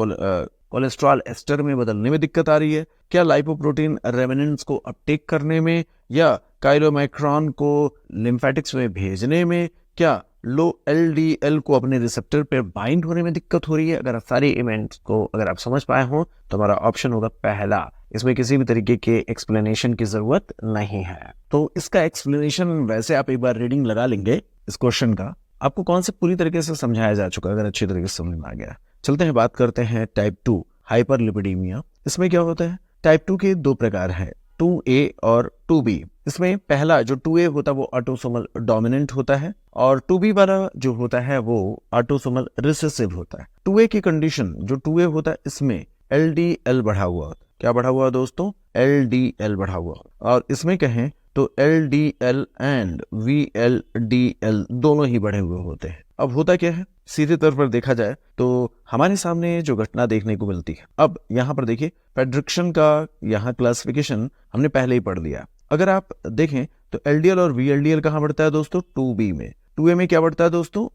कोलेस्ट्रॉल एस्टर में बदलने में दिक्कत आ रही है? क्या लाइपोप्रोटीन रेमेनेंट्स को अपटेक करने में, या काइलोमाइक्रॉन को लिम्फेटिक्स में भेजने में, क्या लो एलडीएल को अपने रिसेप्टर पर बाइंड होने में दिक्कत हो रही है? अगर सारे इवेंट्स को अगर आप समझ पाए हो तो हमारा ऑप्शन होगा पहला। इसमें किसी भी तरीके के एक्सप्लेनेशन की जरूरत नहीं है। तो इसका एक्सप्लेनेशन वैसे आप एक बार रीडिंग लगा लेंगे इस क्वेश्चन का, आपको कॉन्सेप्ट पूरी तरीके से समझाया जा चुका अगर अच्छी तरीके से समझ में आ गया। चलते हैं बात करते हैं टाइप 2 हाइपरलिपिडीमिया। इसमें क्या होता है, टाइप 2 के 2 प्रकार है, 2A और 2B। इसमें पहला जो 2A होता है वो ऑटोसोमल डोमिनेंट होता है, और 2B वाला जो होता है वो ऑटोसोमल रिसेसिव होता है। 2A की कंडीशन जो 2A होता है इसमें LDL बढ़ा हुआ होता है। क्या बढ़ा हुआ दोस्तों? LDL बढ़ा हुआ। और इसमें कहें तो LDL एंड VLDL दोनों ही बढ़े हुए होते हैं। अब होता क्या है, सीधे तौर पर देखा जाए तो हमारे सामने जो घटना देखने को मिलती है, अब यहाँ पर देखिए फेड्रिक्शन का यहाँ क्लासिफिकेशन हमने पहले ही पढ़ लिया। अगर आप देखें तो LDL और VLDL कहाँ बढ़ता है दोस्तों? 2B में। 2A में क्या बढ़ता है दोस्तों?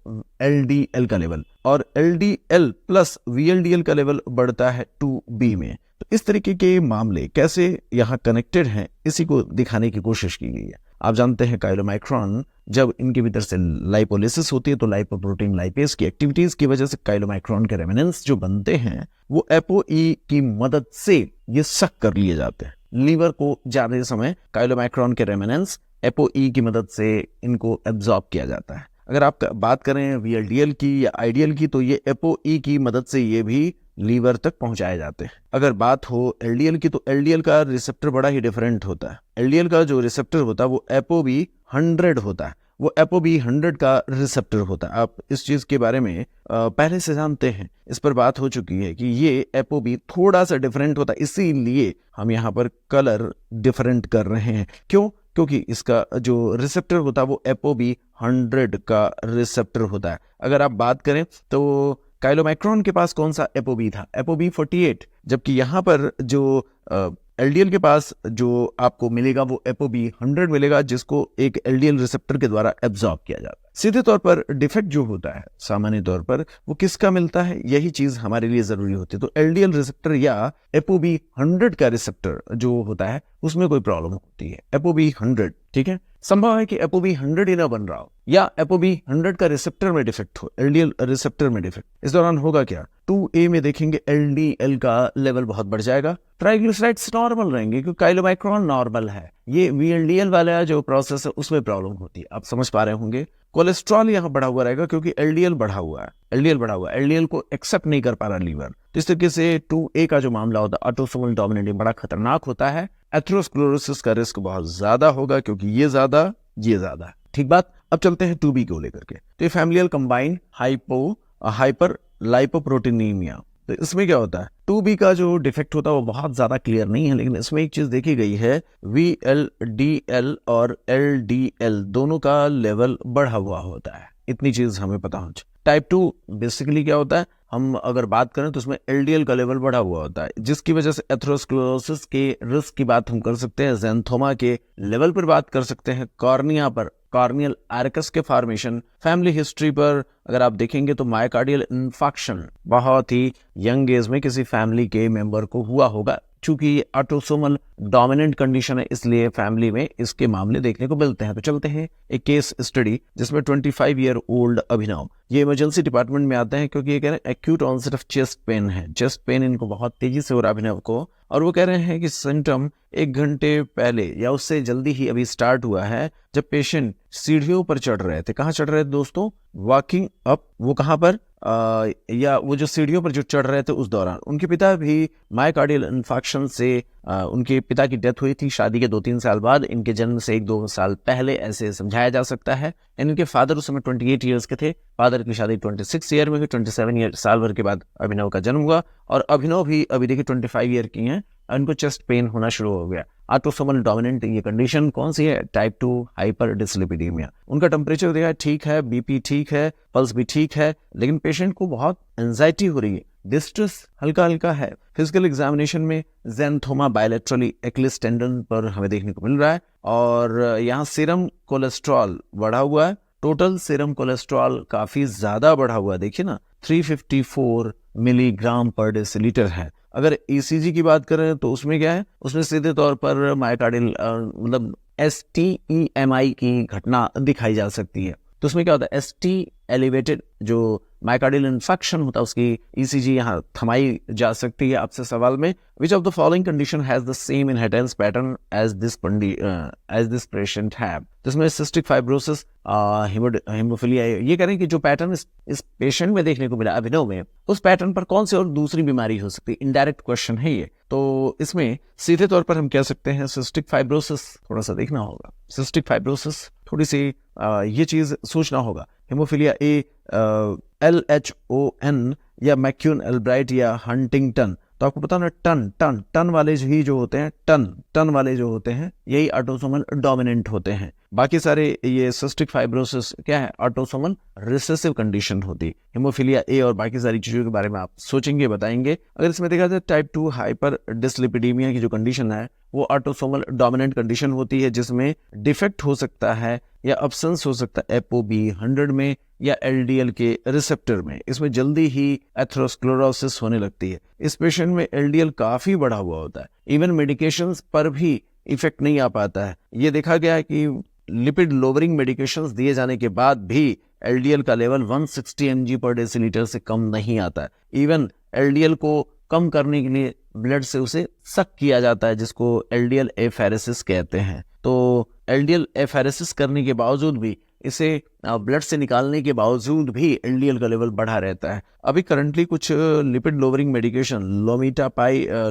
LDL का लेवल, और LDL प्लस VLDL का लेवल बढ़ता है 2B में। तो इस तरीके के मामले कैसे यहाँ कनेक्टेड हैं, इसी को दिखाने की कोशिश की गई है। आप जानते हैं काइलोमाइक्रॉन जब इनके भीतर से लाइपोलिसिस होती है तो लाइपोप्रोटीन लाइपेज की एक्टिविटीज की वजह से काइलोमाइक्रॉन के रेमेनेंस जो बनते हैं वो एपोई की मदद से ये सक कर लिए जाते हैं। लीवर को ज्यादा समय काइलोमाइक्रॉन के रेमेनेंस एपोई की मदद से इनको एब्जॉर्ब किया जाता है। अगर आप बात करें VLDL की या आइडियल की, तो ये एपोई की मदद से ये भी लीवर तक पहुंचाए जाते हैं। अगर बात हो LDL की, तो LDL का रिसेप्टर बड़ा ही डिफरेंट होता है। LDL का जो रिसेप्टर होता है वो ApoB 100 होता है, वो ApoB 100 का रिसेप्टर होता है। आप इस चीज के बारे में पहले से जानते हैं, इस पर बात हो चुकी है कि ये ApoB थोड़ा सा डिफरेंट होता है, इसीलिए हम यहाँ पर कलर डिफरेंट कर रहे हैं। क्यों? क्योंकि इसका जो रिसेप्टर होता है वो ApoB100 का रिसेप्टर होता है। अगर आप बात करें तो काइलोमैक्रॉन के पास कौन सा ApoB था, ApoB48, जबकि यहाँ पर जो LDL के पास जो आपको मिलेगा वो ApoB100 मिलेगा, जिसको एक LDL रिसेप्टर के द्वारा एब्जॉर्ब किया जाता है। सीधे तौर पर डिफेक्ट जो होता है सामान्य तौर पर वो किसका मिलता है, यही चीज हमारे लिए जरूरी होती है। तो LDL रिसेप्टर या ApoB100 का रिसेप्टर जो होता है उसमें कोई प्रॉब्लम होती है, ApoB100, ठीक है। संभव है कि ApoB100 ही ना बन रहा हो या ApoB100 का रिसेप्टर में डिफेक्ट हो, LDL रिसेप्टर में डिफेक्ट। इस दौरान होगा क्या, 2A में देखेंगे LDL का लेवल बहुत बढ़ जाएगा, ट्राइग्लिसराइड्स नॉर्मल रहेंगे क्योंकि काइलोमैक्रॉन नॉर्मल है। ये VLDL वाला जो प्रोसेस है उसमें प्रॉब्लम होती है, आप समझ पा रहे होंगे। कोलेस्ट्रॉल यहाँ बढ़ा हुआ रहेगा क्योंकि LDL बढ़ा हुआ है, LDL को एक्सेप्ट नहीं कर पा रहा लीवर। तो इस तरीके से 2A का जो मामला होता है ऑटोसोमल डोमिनेंट बड़ा खतरनाक होता है। एथेरोस्क्लेरोसिस का रिस्क बहुत ज्यादा होगा क्योंकि ये ज्यादा है, ठीक बात। अब चलते हैं 2B को लेकर के। तो ये फैमिलियल कंबाइंड हाइपर लाइपोप्रोटीनीमिया, तो इसमें क्या होता है, 2B का जो डिफेक्ट होता है वो बहुत ज्यादा क्लियर नहीं है, लेकिन इसमें एक चीज देखी गई है, VLDL और LDL दोनों का लेवल बढ़ा हुआ होता है, इतनी चीज हमें पता होनी चाहिए। टाइप 2 बेसिकली क्या होता है, हम अगर बात करें तो उसमें LDL का लेवल बढ़ा हुआ होता है, जिसकी वजह से एथेरोस्क्लेरोसिस के रिस्क की बात हम कर सकते हैं, ज़ैंथोमा के लेवल पर बात कर सकते हैं, कॉर्निया पर कॉर्नियल आर्कस के फॉर्मेशन, फैमिली हिस्ट्री पर अगर आप देखेंगे तो मायोकार्डियल इन्फार्क्शन बहुत ही यंग एज में किसी फैमिली के मेंबर को हुआ होगा। चूंकि ये ऑटोसोमल डोमिनेंट कंडीशन है इसलिए फैमिली में इसके मामले देखने को मिलते हैं। तो चलते हैं एक केस स्टडी जिसमें 25 ईयर ओल्ड अभिनव, ये इमरजेंसी डिपार्टमेंट में आते हैं क्योंकि ये कह रहे हैं acute onset of chest pain है, चेस्ट पेन इनको बहुत तेजी से हो रहा है अभिनव को, और वो कह रहे हैं कि सिम्टम 1 घंटे पहले या उससे जल्दी ही अभी स्टार्ट हुआ है जब पेशेंट सीढ़ियों पर चढ़ रहे थे। कहाँ चढ़ रहे थे दोस्तों, वॉकिंग अप, वो कहाँ पर या वो जो सीढ़ियों पर जो चढ़ रहे थे उस दौरान उनके पिता भी मायोकार्डियल इन्फार्क्शन से उनके पिता की डेथ हुई थी शादी के 2-3 साल बाद, इनके जन्म से 1-2 साल पहले ऐसे समझाया जा सकता है। इनके फादर उस समय 28 ईयर्स के थे, फादर की शादी 26 ईयर में हुई, 27 साल भर के बाद अभिनव का जन्म हुआ, और अभिनव भी अभी देखिए 25 ईयर की हैं, उनको चेस्ट पेन होना शुरू हो गया। ऑटोसोमल डोमिनेंट ये कंडीशन कौन सी है, टाइप 2 हाइपर डिसलिपिडीमिया। उनका टेम्परेचर देखा ठीक है, बीपी ठीक है, पल्स भी ठीक है, लेकिन पेशेंट को बहुत एंजाइटी हो रही है, डिस्ट्रेस हल्का हल्का है। फिजिकल एग्जामिनेशन में ज़ैंथोमा बायलैटरली एक्लिस टेंडन पर हमें देखने को मिल रहा है, और यहाँ सीरम कोलेस्ट्रॉल बढ़ा हुआ है, टोटल सीरम कोलेस्ट्रॉल काफी ज्यादा बढ़ा हुआ है, देखिए ना 354 मिलीग्राम पर डेसीलीटर है। अगर ECG की बात करें तो उसमें क्या है, उसमें सीधे तौर पर मायोकार्डियल मतलब STEMI की घटना दिखाई जा सकती है। तो उसमें क्या होता है, ST एलिवेटेड जो मायोकार्डियल इन्फेक्शन होता है उसकी ECG यहाँ थमाई जा सकती है। आपसे सवाल में which of the following condition has the same inheritance pattern as this patient have, जिसमें सिस्टिक फाइब्रोसिस, हेमोफिलिया, ये कह रहे हैं कि जो पैटर्न इस पेशेंट में देखने को मिला अभिनव में, उस पैटर्न पर कौन सी और दूसरी बीमारी हो सकती है, इनडायरेक्ट क्वेश्चन है ये। तो इसमें सीधे तौर पर हम कह सकते हैं सिस्टिक फाइब्रोसिस, थोड़ा सा देखना होगा, सिस्टिक फाइब्रोसिस थोड़ी सी ये चीज सोचना होगा, हेमोफिलिया A, LHON या मैक्यून एल्ब्राइट या हंटिंगटन। तो आपको पता ना टन वाले ही जो होते हैं, टन वाले जो होते हैं यही ऑटोसोमल डोमिनेंट होते हैं। बाकी सारे ये सिस्टिक फाइब्रोसिस क्या है, ऑटोसोमल रिसेसिव कंडीशन होती है। हेमोफिलिया A और बाकी सारी चीजों के बारे में आप सोचेंगे बताएंगे। अगर इसमें देखा जाए टाइप 2 हाइपर डिसलिपिडीमिया की जो कंडीशन है वो ऑटोसोमल डोमिनेंट कंडीशन होती है, जिसमें डिफेक्ट हो सकता है या अब्सेंस हो सकता है ApoB100 में या LDL के रिसेप्टर में। इसमें जल्दी ही एथेरोस्क्लेरोसिस होने लगती है। इस पेशेंट में LDL काफी बढ़ा हुआ होता है, इवन मेडिकेशंस पर भी इफेक्ट नहीं आ पाता है। ये देखा गया है कि लिपिड लोवरिंग मेडिकेशंस दिए जाने के बाद भी LDL का लेवल 160 mg पर डेसीलीटर से कम नहीं आता है। इवन LDL को कम करने के लिए ब्लड से उसे सक किया जाता है, जिसको LDL एफेरेसिस कहते हैं। तो LDL एफेरेसिस करने के बावजूद भी, इसे ब्लड से निकालने के बावजूद भी LDL का लेवल बढ़ा रहता है। अभी करंटली कुछ लिपिड लोवरिंग मेडिकेशन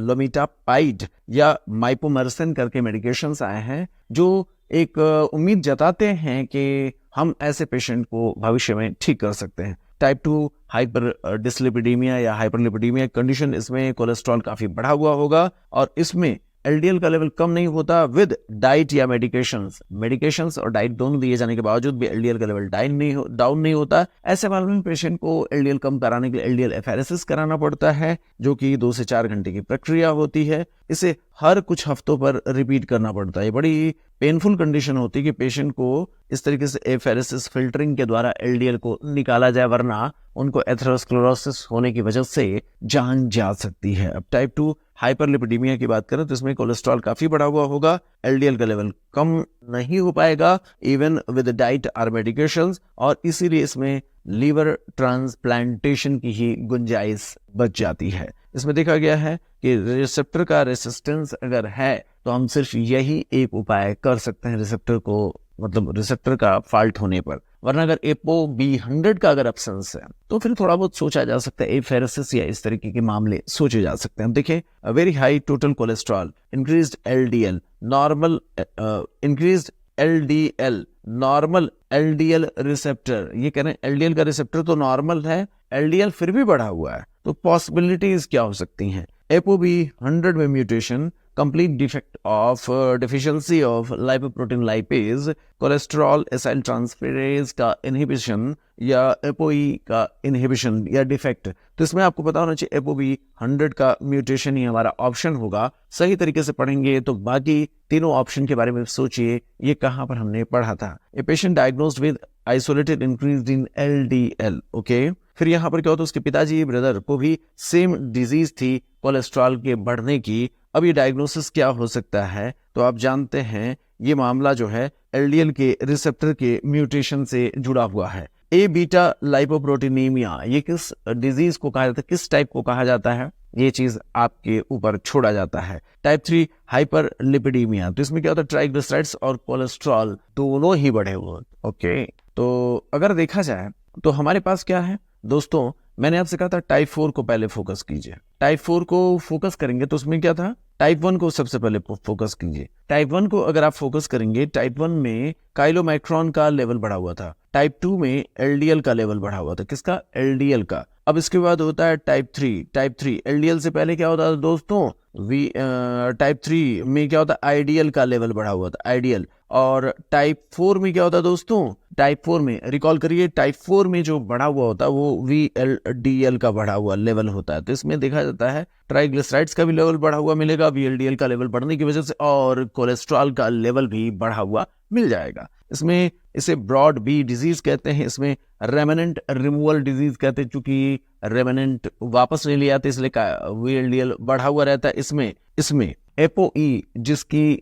लोमिटापाइड या माइपोमर्सिन करके मेडिकेशंस आए हैं, जो एक उम्मीद जताते हैं कि हम ऐसे पेशेंट को भविष्य में ठीक कर सकते हैं। टाइप 2 हाइपर डिसलिपिडीमिया या हाइपरलिपिडीमिया कंडीशन, इसमें कोलेस्ट्रॉल काफी बढ़ा हुआ होगा और इसमें एलडीएल का लेवल कम नहीं होता विद डाइट या मेडिकेशंस और डाइट दोनों दिए जाने के बावजूद भी एलडीएल का लेवल डाउन नहीं होता। ऐसे मामले में पेशेंट को एलडीएल कम कराने के लिए एलडीएल एफेरेसिस कराना पड़ता है, जो कि 2 से 4 घंटे की प्रक्रिया होती है। इसे हर कुछ हफ्तों पर रिपीट करना पड़ता है। बड़ी पेनफुल कंडीशन होती है कि पेशेंट को इस तरीके से एफेरेसिस फिल्टरिंग के द्वारा एलडीएल को निकाला जाए, वरना उनको एथेरोस्क्लेरोसिस होने की वजह से जान जा सकती है। अब टाइप 2 हाइपरलिपिडीमिया की बात करें तो इसमें कोलेस्ट्रॉल काफी बढ़ा हुआ होगा, एलडीएल का लेवल कम नहीं हो पाएगा इवन विद डाइट और मेडिकेशंस, और इसीलिए इसमें लीवर ट्रांसप्लांटेशन की ही गुंजाइश बच जाती है। इसमें देखा गया है कि रिसेप्टर का रेसिस्टेंस अगर है तो हम सिर्फ यही एक उपाय कर सकते हैं रिसेप्टर को, मतलब रिसेप्टर का फॉल्ट होने पर, वरना अगर ApoB100 का अगर एब्सेंस है तो फिर थोड़ा बहुत सोचा जा सकता है एफेरेसिस या इस तरीके के मामले सोचे जा सकते हैं। देखिए, very high total cholesterol, increased LDL, normal increased LDL, normal LDL receptor, ये कह रहे हैं एलडीएल का रिसेप्टर तो नॉर्मल है, एलडीएल फिर भी बढ़ा हुआ है, तो पॉसिबिलिटीज क्या हो सकती हैं? ApoB100 में mutation, complete defect of deficiency of lipoprotein lipase, cholesterol acyl transferase का इनहिबिशन या ApoE का इनहिबिशन या डिफेक्ट। तो इसमें आपको पता होना चाहिए ApoB100 का म्यूटेशन ही हमारा ऑप्शन होगा। सही तरीके से पढ़ेंगे तो बाकी तीनों ऑप्शन के बारे में सोचिए, ये कहां पर हमने पढ़ा था। A patient diagnosed with isolated increase in LDL, okay. फिर यहाँ पर क्या होता है, उसके पिताजी ब्रदर को भी सेम डिजीज थी कोलेस्ट्रॉल के बढ़ने की। अब ये डायग्नोसिस क्या हो सकता है, तो आप जानते हैं ये मामला जो है एलडीएल के रिसेप्टर के म्यूटेशन से जुड़ा हुआ है। ए बीटा लाइपोप्रोटीनीमिया, ये किस डिजीज को कहा जाता है, किस टाइप को कहा जाता है, ये चीज आपके ऊपर छोड़ा जाता है। टाइप 3 हाइपरलिपिडीमिया, तो इसमें क्या होता है, ट्राइग्लिसराइड्स और कोलेस्ट्रॉल दोनों ही बढ़े हुए। ओके, तो अगर देखा जाए तो हमारे पास क्या है दोस्तों, मैंने आपसे कहा था टाइप 4 को पहले फोकस कीजिए। टाइप 4 को फोकस करेंगे तो उसमें क्या था, टाइप 1 को सबसे पहले फोकस कीजिए। टाइप 1 को अगर आप फोकस करेंगे, टाइप 1 में काइलोमाइक्रॉन का लेवल बढ़ा हुआ था, टाइप 2 में एलडीएल का लेवल बढ़ा हुआ था। किसका? एलडीएल का। अब इसके बाद होता है टाइप 3। टाइप 3 एलडीएल से पहले क्या होता था दोस्तों, टाइप 3 में क्या होता, आईडीएल का लेवल बढ़ा हुआ था, आईडीएल। और टाइप 4 में क्या होता दोस्तों, टाइप 4 में रिकॉल करिए, टाइप 4 में जो बढ़ा हुआ होता है वो VLDL का बढ़ा हुआ लेवल होता है। तो इसमें देखा जाता है ट्राइग्लिसराइड्स का भी लेवल बढ़ा हुआ मिलेगा, VLDL का लेवल बढ़ने की वजह से, और कोलेस्ट्रॉल का लेवल भी बढ़ा हुआ मिल जाएगा। इसमें इसे ब्रॉड बी डिजीज कहते हैं, इसमें रेमिनेंट रिमूवल डिजीज कहते हैं, चूंकि रेमिनेंट वापस नहीं ले आते इसलिए VLDL बढ़ा हुआ रहता है। इसमें ApoE जिसके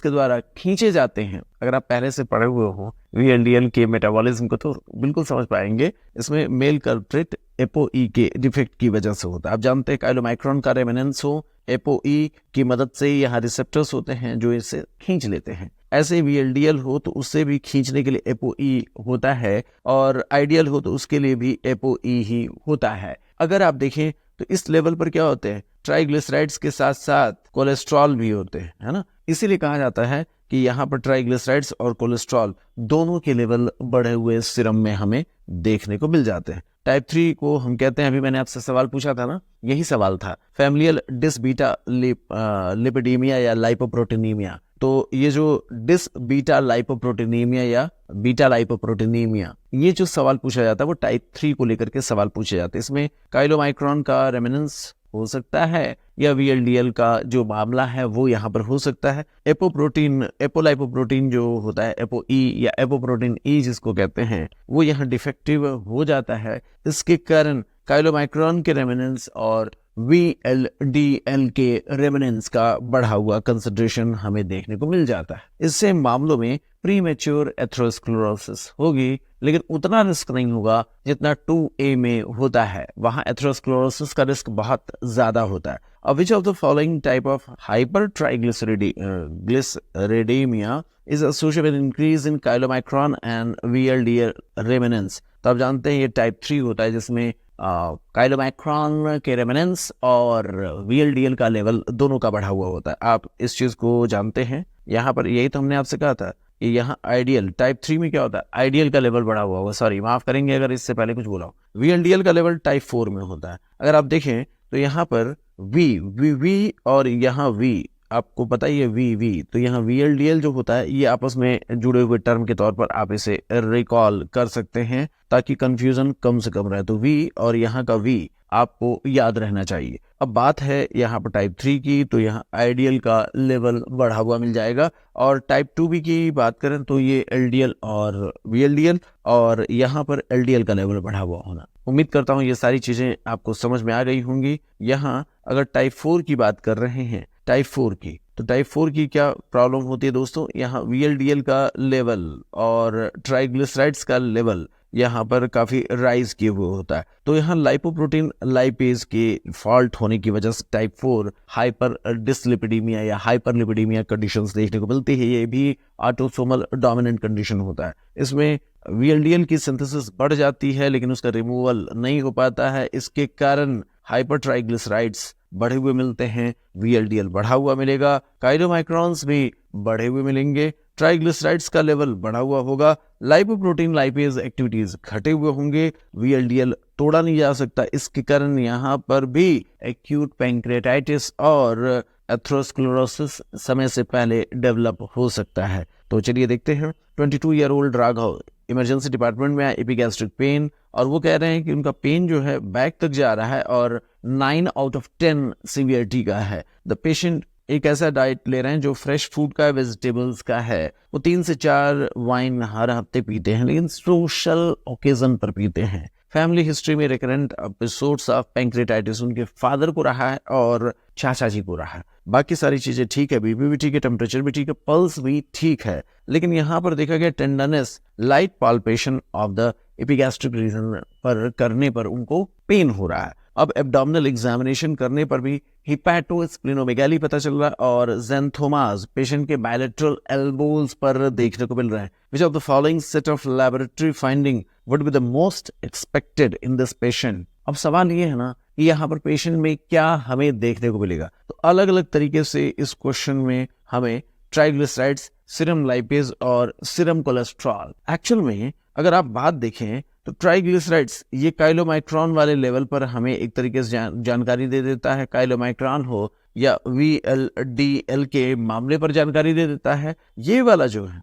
द्वारा खींचे जाते हैं, अगर आप पहले से पढ़े हुए हो VLDL के मेटाबॉलिज्म को तो बिल्कुल समझ पाएंगे। इसमें मेल कल्प्रिट ApoE के डिफेक्ट की वजह से होता है। आप जानते हैं काइलोमाइक्रॉन का रेमिनेंस हो, ApoE की मदद से यहाँ रिसेप्टर्स होते हैं जो इसे खींच लेते हैं। ऐसे VLDL हो तो उससे भी खींचने के लिए ApoE होता है, और आइडियल हो तो उसके लिए भी ApoE ही होता है। अगर आप देखें तो इस लेवल पर क्या होते हैं, ट्राइग्लिसराइड्स के साथ साथ कोलेस्ट्रॉल भी होते हैं, है ना। इसीलिए कहा जाता है कि यहाँ पर ट्राइग्लिसराइड्स और कोलेस्ट्रॉल दोनों के लेवल बढ़े हुए सीरम में हमें देखने को मिल जाते हैं। टाइप 3 को हम कहते हैं, अभी मैंने आपसे सवाल पूछा था ना, यही सवाल था, फैमिलियल डिसबीटा लिपिडीमिया या लाइपोप्रोटीनीमिया। तो ये जो डिसबीटा लाइपोप्रोटीनीमिया या बीटा लाइपोप्रोटीनीमिया, ये जो सवाल पूछा जाता है वो टाइप 3 को लेकर के सवाल पूछे जाते हैं। इसमें काइलोमाइक्रॉन का रेमिनेंस हो सकता है, या VLDL का जो मामला है वो यहाँ पर हो सकता है। एपोलाइपोप्रोटीन जो होता है, ApoE या एपोप्रोटीन E जिसको कहते हैं, वो यहाँ डिफेक्टिव हो जाता है। इसके कारण काइलोमाइक्रॉन के रेमिनेंस और VLDL के रेमिनेंस का बढ़ा हुआ कंसंट्रेशन हमें देखने को मिल जाता है। इससे मामलों में प्रीमेच्योर एथेरोस्क्लेरोसिस होगी, लेकिन उतना रिस्क नहीं होगा जितना 2A में होता है। वहां एथेरोस्क्लेरोसिस का रिस्क बहुत ज्यादा होता है। Which of the following type of hypertriglyceridemia is associated with increase in chylomicron and VLDL remnants? तो आप जानते हैं ये टाइप 3 होता है, जिसमें काइलोमाइक्रॉन के रेमिनेंस और VLDL का लेवल दोनों का बढ़ा हुआ होता है। आप इस चीज को जानते हैं। यहाँ पर यही तो हमने आपसे कहा था कि यहाँ आइडियल टाइप 3 में क्या होता है, आइडियल का लेवल बढ़ा हुआ होगा, सॉरी माफ करेंगे अगर इससे पहले कुछ बोला हो। VLDL का लेवल टाइप 4 में होता है। अगर आप देखें तो यहाँ पर V और यहाँ V आपको पता ही है वी, तो यहाँ VLDL जो होता है ये आपस में जुड़े हुए टर्म के तौर पर आप इसे रिकॉल कर सकते हैं ताकि कंफ्यूजन कम से कम रहे। तो V और यहाँ का V आपको याद रहना चाहिए। अब बात है यहाँ पर टाइप 3 की, तो यहाँ आइडियल का लेवल बढ़ा हुआ मिल जाएगा। और टाइप 2B की बात करें तो ये LDL और VLDL, और यहाँ पर LDL का लेवल बढ़ा हुआ होना। उम्मीद करता हूँ ये सारी चीजें आपको समझ में आ गई होंगी। यहाँ अगर टाइप 4 की बात कर रहे हैं, टाइप 4 की, तो टाइप 4 की क्या प्रॉब्लम होती है दोस्तों, यहाँ VLDL का लेवल और ट्राइग्लिसराइड्स का लेवल यहाँ पर काफी राइज किए हुए होता है। तो यहाँ लाइपोप्रोटीन लाइपेज के फॉल्ट होने की वजह से टाइप 4 हाइपर डिसलिपिडीमिया या हाइपरलिपिडीमिया कंडीशंस देखने को मिलती है। ये भी ऑटोसोमल डोमिनेंट कंडीशन होता है। इसमें VLDL की सिंथेसिस बढ़ जाती है लेकिन उसका रिमूवल नहीं हो पाता है। इसके कारण हाइपर ट्राइग्लिसराइड्स बढ़े हुए मिलते हैं, VLDL बढ़ा हुआ मिलेगा, काइलोमाइक्रॉन्स भी बढ़े हुए मिलेंगे, ट्राइग्लिसराइड्स का लेवल बढ़ा हुआ होगा, लाइपोप्रोटीन लाइपेज एक्टिविटीज घटे हुए होंगे, VLDL तोड़ा नहीं जा सकता। इसके कारण यहाँ पर भी एक्यूट पैंक्रेटाइटिस और एथेरोस्क्लेरोसिस समय से पहले डेवलप हो सकता है। तो चलिए देखते हैं। 22 year old Raghav emergency department में एपिगैस्ट्रिक पेन, और वो कह रहे हैं कि उनका पेन जो है बैक तक जा रहा है और 9 आउट ऑफ 10 सीवियरिटी का है। द पेशेंट एक ऐसा डाइट ले रहे हैं जो फ्रेश फूड का है, वेजिटेबल्स का है। वो 3 से 4 वाइन हर हफ्ते पीते हैं लेकिन सोशल ओकेजन पर पीते हैं। फैमिली हिस्ट्री में रिकरेंट एपिसोड्स ऑफ पैंक्रेटाइटिस उनके फादर को रहा है और चाचा जी को रहा है। बाकी सारी चीजें ठीक है, बीपी भी ठीक है, टेम्परेचर भी ठीक है, पल्स भी ठीक है, लेकिन यहाँ पर देखा गया tenderness, light palpation of the epigastric region पर करने पर उनको पेन हो रहा है। अब एब्डोमिनल एग्जामिनेशन करने पर भी हिपैटोस्प्लिनोमेगाली पता चल रहा है और ज़ैंथोमास पेशेंट के बायलैटरल एल्बोज पर देखने को मिल रहा है। विच of the following set of laboratory finding would be the most expected in this patient. अब सवाल ये है ना कि यहाँ पर पेशेंट में क्या हमें देखने को मिलेगा। तो अलग अलग तरीके से इस क्वेश्चन में हमें ट्राइग्लिसराइड्स, सीरम लाइपेज और सीरम कोलेस्ट्रॉल, एक्चुअल में अगर आप बात देखें तो ट्राइग्लिसराइड्स ये काइलोमाइक्रॉन वाले लेवल पर हमें एक तरीके से जानकारी दे देता है। काइलोमाइक्रॉन हो या VLDL के मामले पर जानकारी दे देता है। ये वाला जो है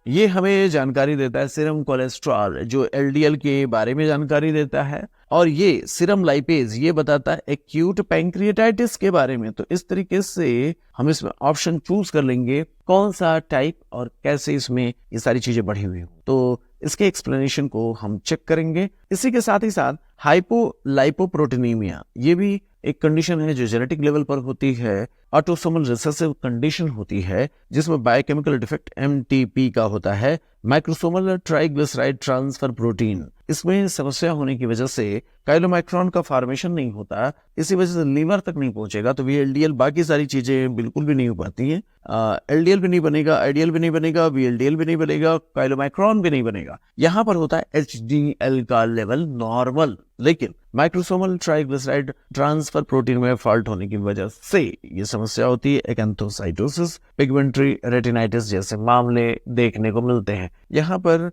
ये हमें जानकारी देता है सीरम कोलेस्ट्रॉल जो LDL के बारे में जानकारी देता है, और ये सीरम लाइपेज ये बताता है एक्यूट पैंक्रियाटाइटिस के बारे में। तो इस तरीके से हम इसमें ऑप्शन चूज कर लेंगे कौन सा टाइप और कैसे इसमें ये सारी चीजें बढ़ी हुई हो। तो इसके एक्सप्लेनेशन को हम चेक करेंगे। इसी के साथ ही साथ हाइपोलाइपोप्रोटीनीमिया ये भी एक कंडीशन है जो जेनेटिक लेवल पर होती है, ऑटोसोमल रिसेसिव कंडीशन होती है जिसमें बायोकेमिकल डिफेक्ट MTP का होता है, माइक्रोसोमल ट्राइग्लिसराइड ट्रांसफर प्रोटीन। इसमें समस्या होने की वजह से काइलोमाइक्रॉन का फॉर्मेशन नहीं होता, इसी वजह से लीवर तक नहीं पहुंचेगा। तो VLDL बाकी सारी चीजें बिल्कुल भी नहीं हो पाती हैं। LDL भी नहीं बनेगा, IDL भी नहीं बनेगा, VLDL भी नहीं बनेगा, काइलोमाइक्रॉन भी नहीं बनेगा। यहाँ पर होता है HDL का लेवल नॉर्मल, लेकिन माइक्रोसोमल ट्राइग्लिसराइड ट्रांसफर प्रोटीन में फॉल्ट होने की वजह से ये समस्या होती है। एक्यांथोसाइटोसिस, पिगमेंटरी रेटिनाइटिस जैसे मामले देखने को मिलते हैं। यहाँ पर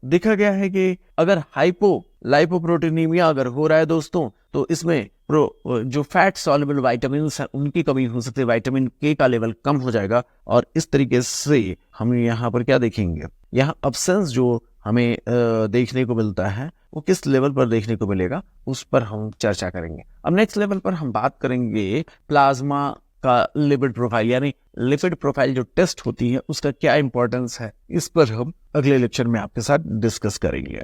देखा गया है कि अगर हाइपोलाइपोप्रोटीनीमिया अगर हो रहा है दोस्तों, तो इसमें जो फैट सॉल्युबल विटामिन है उनकी कमी हो सकती है, विटामिन K का लेवल कम हो जाएगा। और इस तरीके से हम यहाँ पर क्या देखेंगे, यहाँ अब्सेंस जो हमें देखने को मिलता है वो किस लेवल पर देखने को मिलेगा उस पर हम चर्चा करेंगे। अब नेक्स्ट लेवल पर हम बात करेंगे प्लाज्मा का लिपिड प्रोफाइल, यानी लिपिड प्रोफाइल जो टेस्ट होती है उसका क्या इंपॉर्टेंस है, इस पर हम अगले लेक्चर में आपके साथ डिस्कस करेंगे।